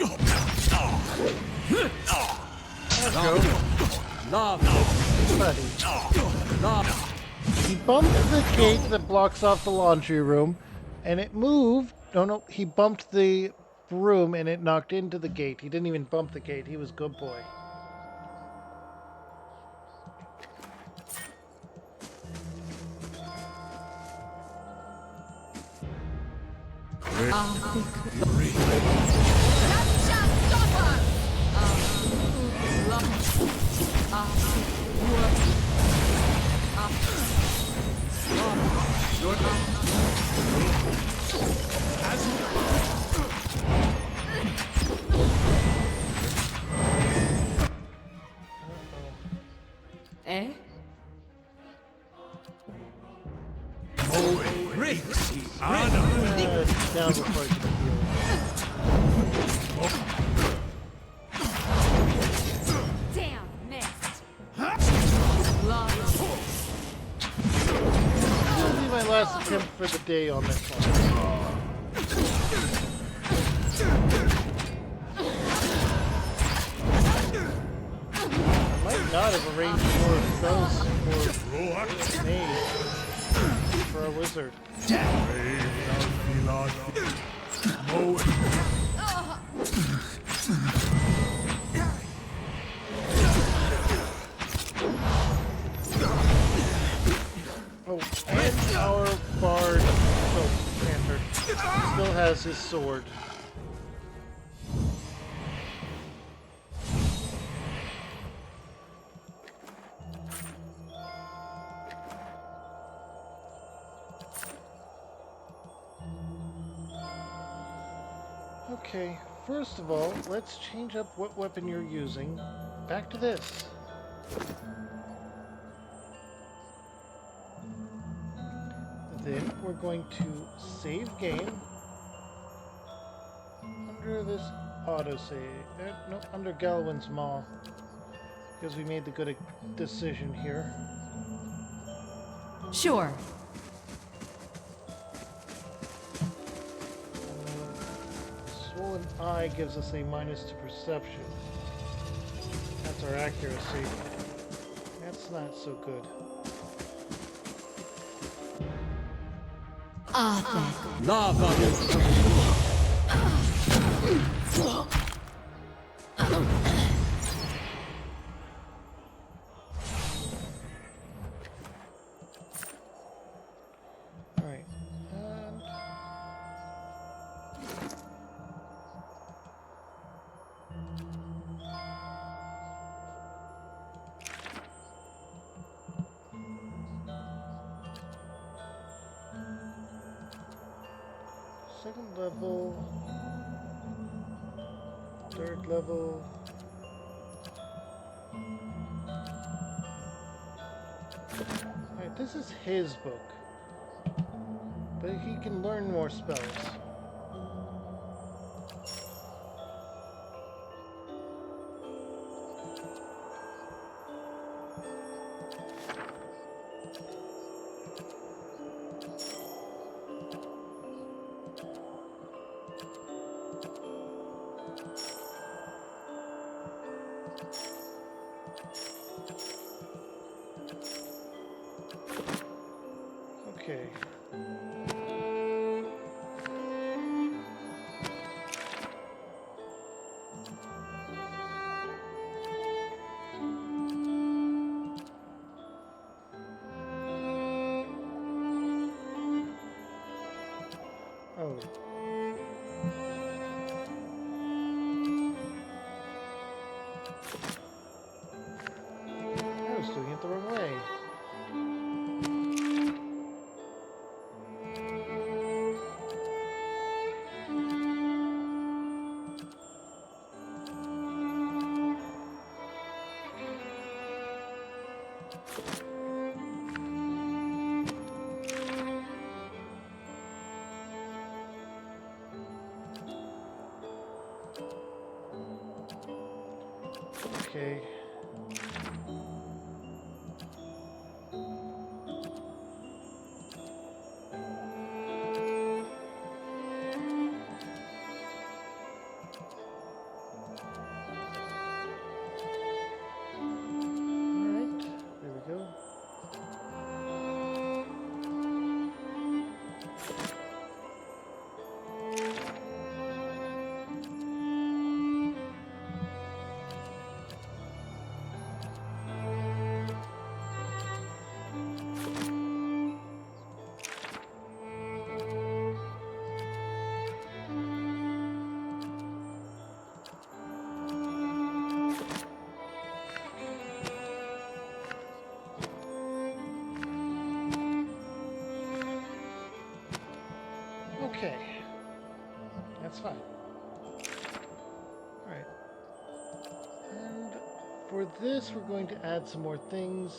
He bumped the gate that blocks off the laundry room, and it moved. No, he bumped the broom and it knocked into the gate. He didn't even bump the gate. He was good boy. Eh? Down before I can heal. Damn, missed. This will be my last attempt for the day on this one. I might not have arranged more spells for me, for a wizard. Oh, and our bard Panther still has his sword. Okay, first of all, let's change up what weapon you're using. Back to this. Then we're going to save game under this autosave. No, under Galwin's Maw, because we made the good decision here. Sure. Swollen Eye gives us a minus to perception. That's our accuracy. That's not so good. Alright. And second level, third level. Alright, this is his book, but he can learn more spells. Okay. Oh. Okay. Alright, there we go. Okay, that's fine. Alright. And for this, we're going to add some more things.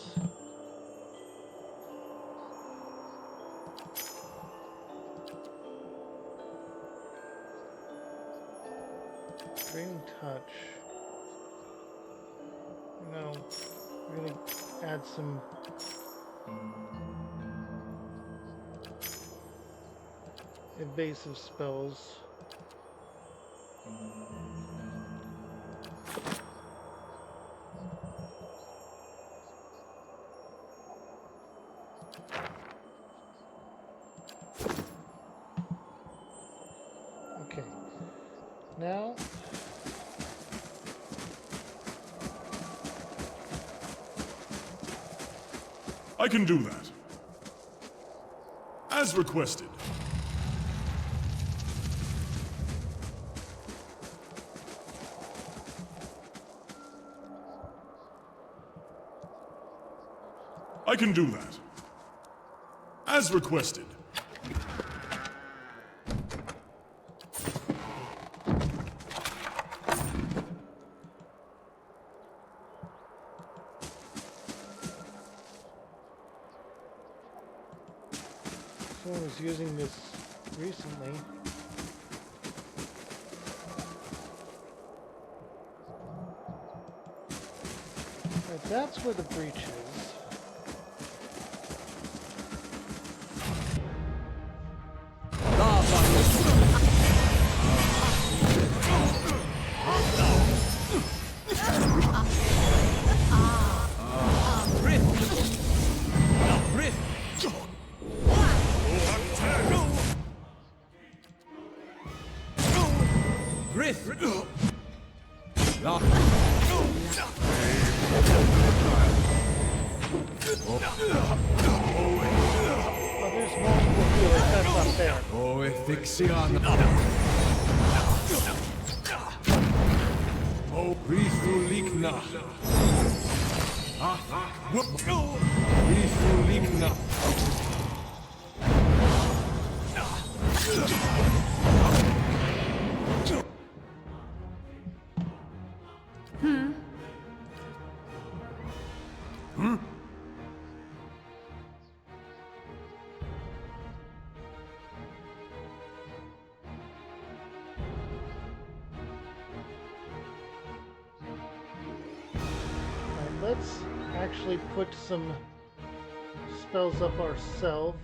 Draining touch. No, we're going to add some evasive spells. Okay. Now I can do that. As requested. I can do that. As requested. someone was using this recently. Right, that's where the breach is. Oh, there's multiple healers, that's not fair. Oh, Ritulikna. Ritulikna. Let's actually put some spells up ourselves.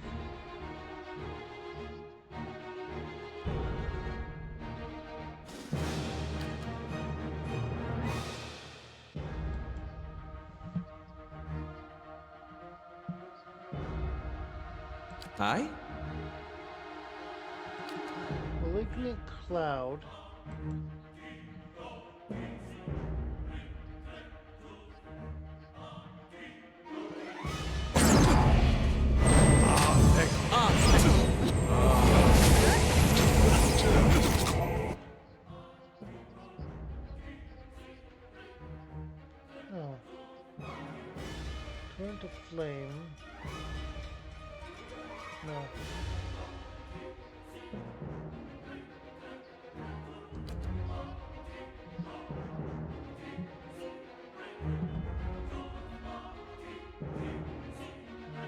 Aye? Malignant Cloud. Oh. Turn to flame. No.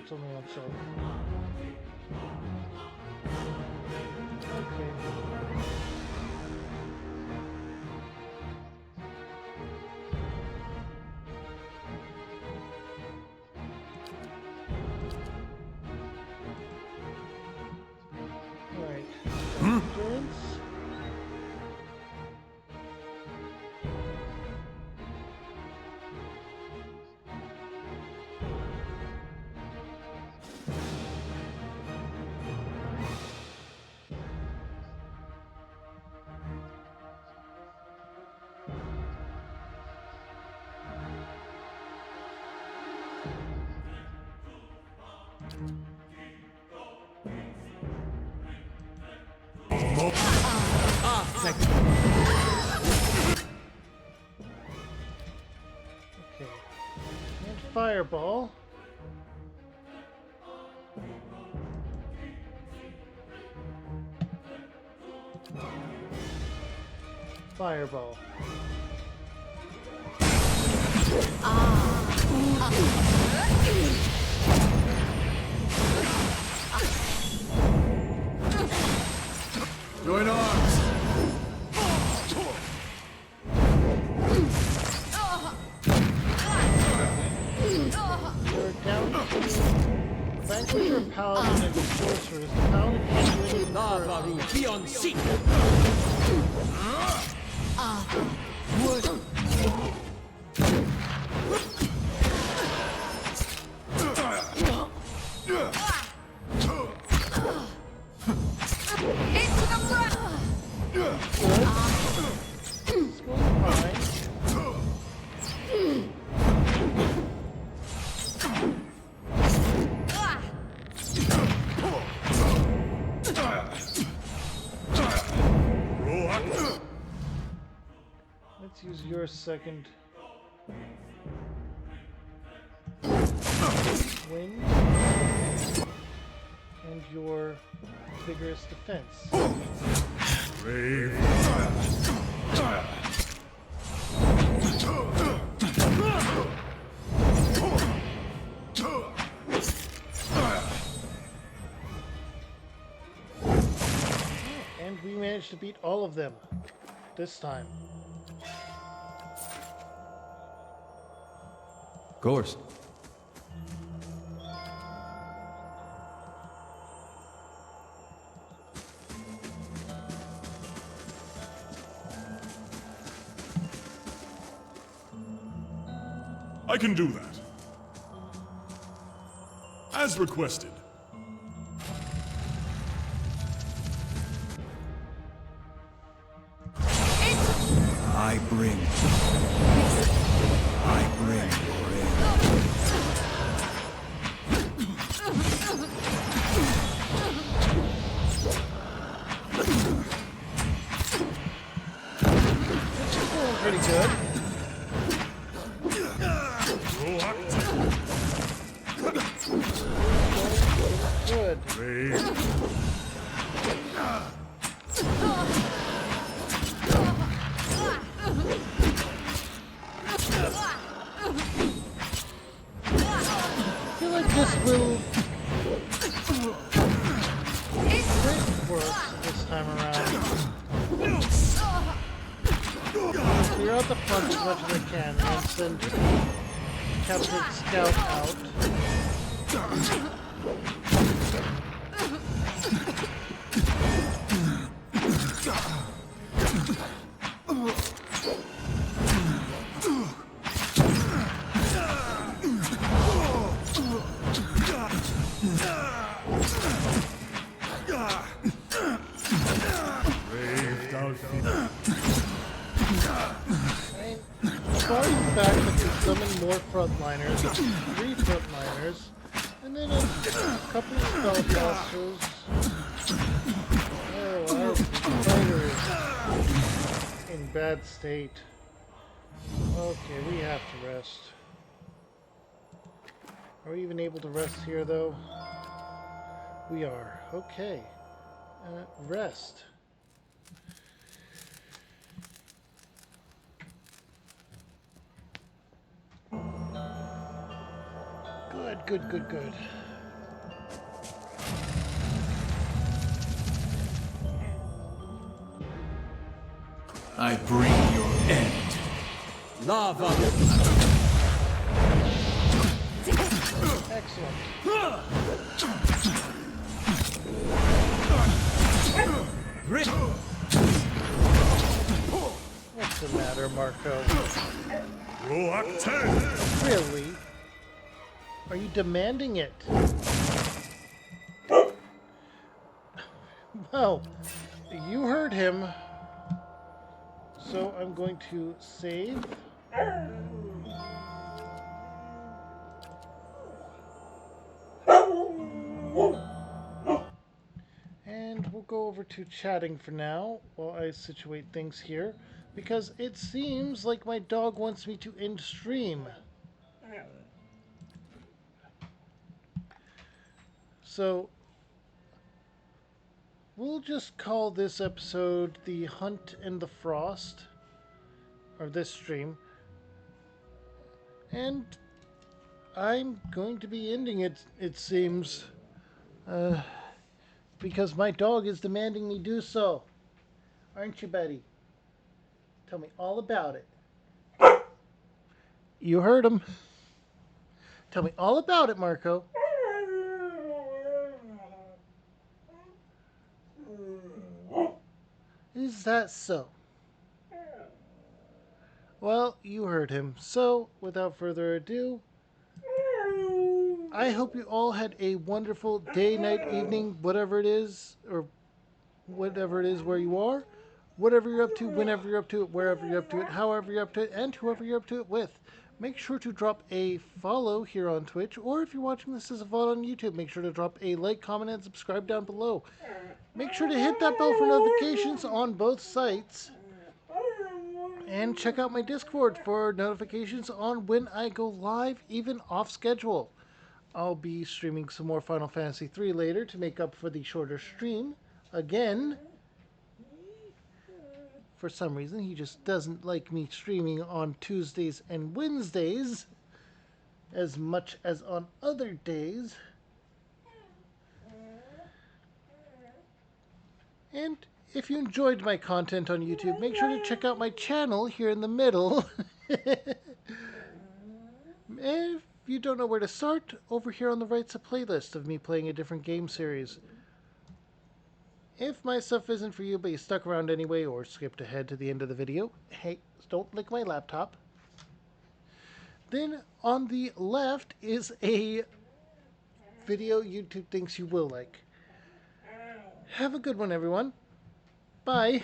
It's only on silver. Okay. Okay. And fireball. Fireball. Join arms! We're down to Vanquisher, Paladin, and Sorceress. The Paladin can't do anything first. Be on seat! It's going fine. Let's use your second wind and your vigorous defense. Brave. And we managed to beat all of them this time. Of course. I can do that. As requested. I bring your end. Pretty good. Good. I feel like this will work this time around. Clear out the front as much as I can and send Captain Scout out. Despite the fact that we summon more frontliners, 3 frontliners, and then a couple of spellcasters. Oh, our fighter is in bad state. Okay, we have to rest. Are we even able to rest here, though? We are. Okay. Rest. Good. I bring your end. Lava! Excellent. What's the matter, Marco? Rock 10! Really? Are you demanding it? Well, you heard him. So I'm going to save. go over to chatting for now while I situate things here, because it seems like my dog wants me to end stream. So we'll just call this episode The Hunt and the Frost, or this stream, and I'm going to be ending it, it seems, because my dog is demanding me do so. Aren't you, Betty? Tell me all about it. You heard him. Tell me all about it, Marco. Is that so? Well, you heard him. So, without further ado, I hope you all had a wonderful day, night, evening, whatever it is, or whatever it is where you are, whatever you're up to, whenever you're up to it, wherever you're up to it, however you're up to it, and whoever you're up to it with. Make sure to drop a follow here on Twitch, or if you're watching this as a VOD on YouTube, make sure to drop a like, comment, and subscribe down below. Make sure to hit that bell for notifications on both sites. And check out my Discord for notifications on when I go live, even off schedule. I'll be streaming some more Final Fantasy III later to make up for the shorter stream. Again, for some reason, he just doesn't like me streaming on Tuesdays and Wednesdays as much as on other days. And if you enjoyed my content on YouTube, make sure to check out my channel here in the middle. If you don't know where to start, over here on the right's a playlist of me playing a different game series. If my stuff isn't for you, but you stuck around anyway or skipped ahead to the end of the video, hey, don't lick my laptop. Then on the left is a video YouTube thinks you will like. Have a good one, everyone. Bye.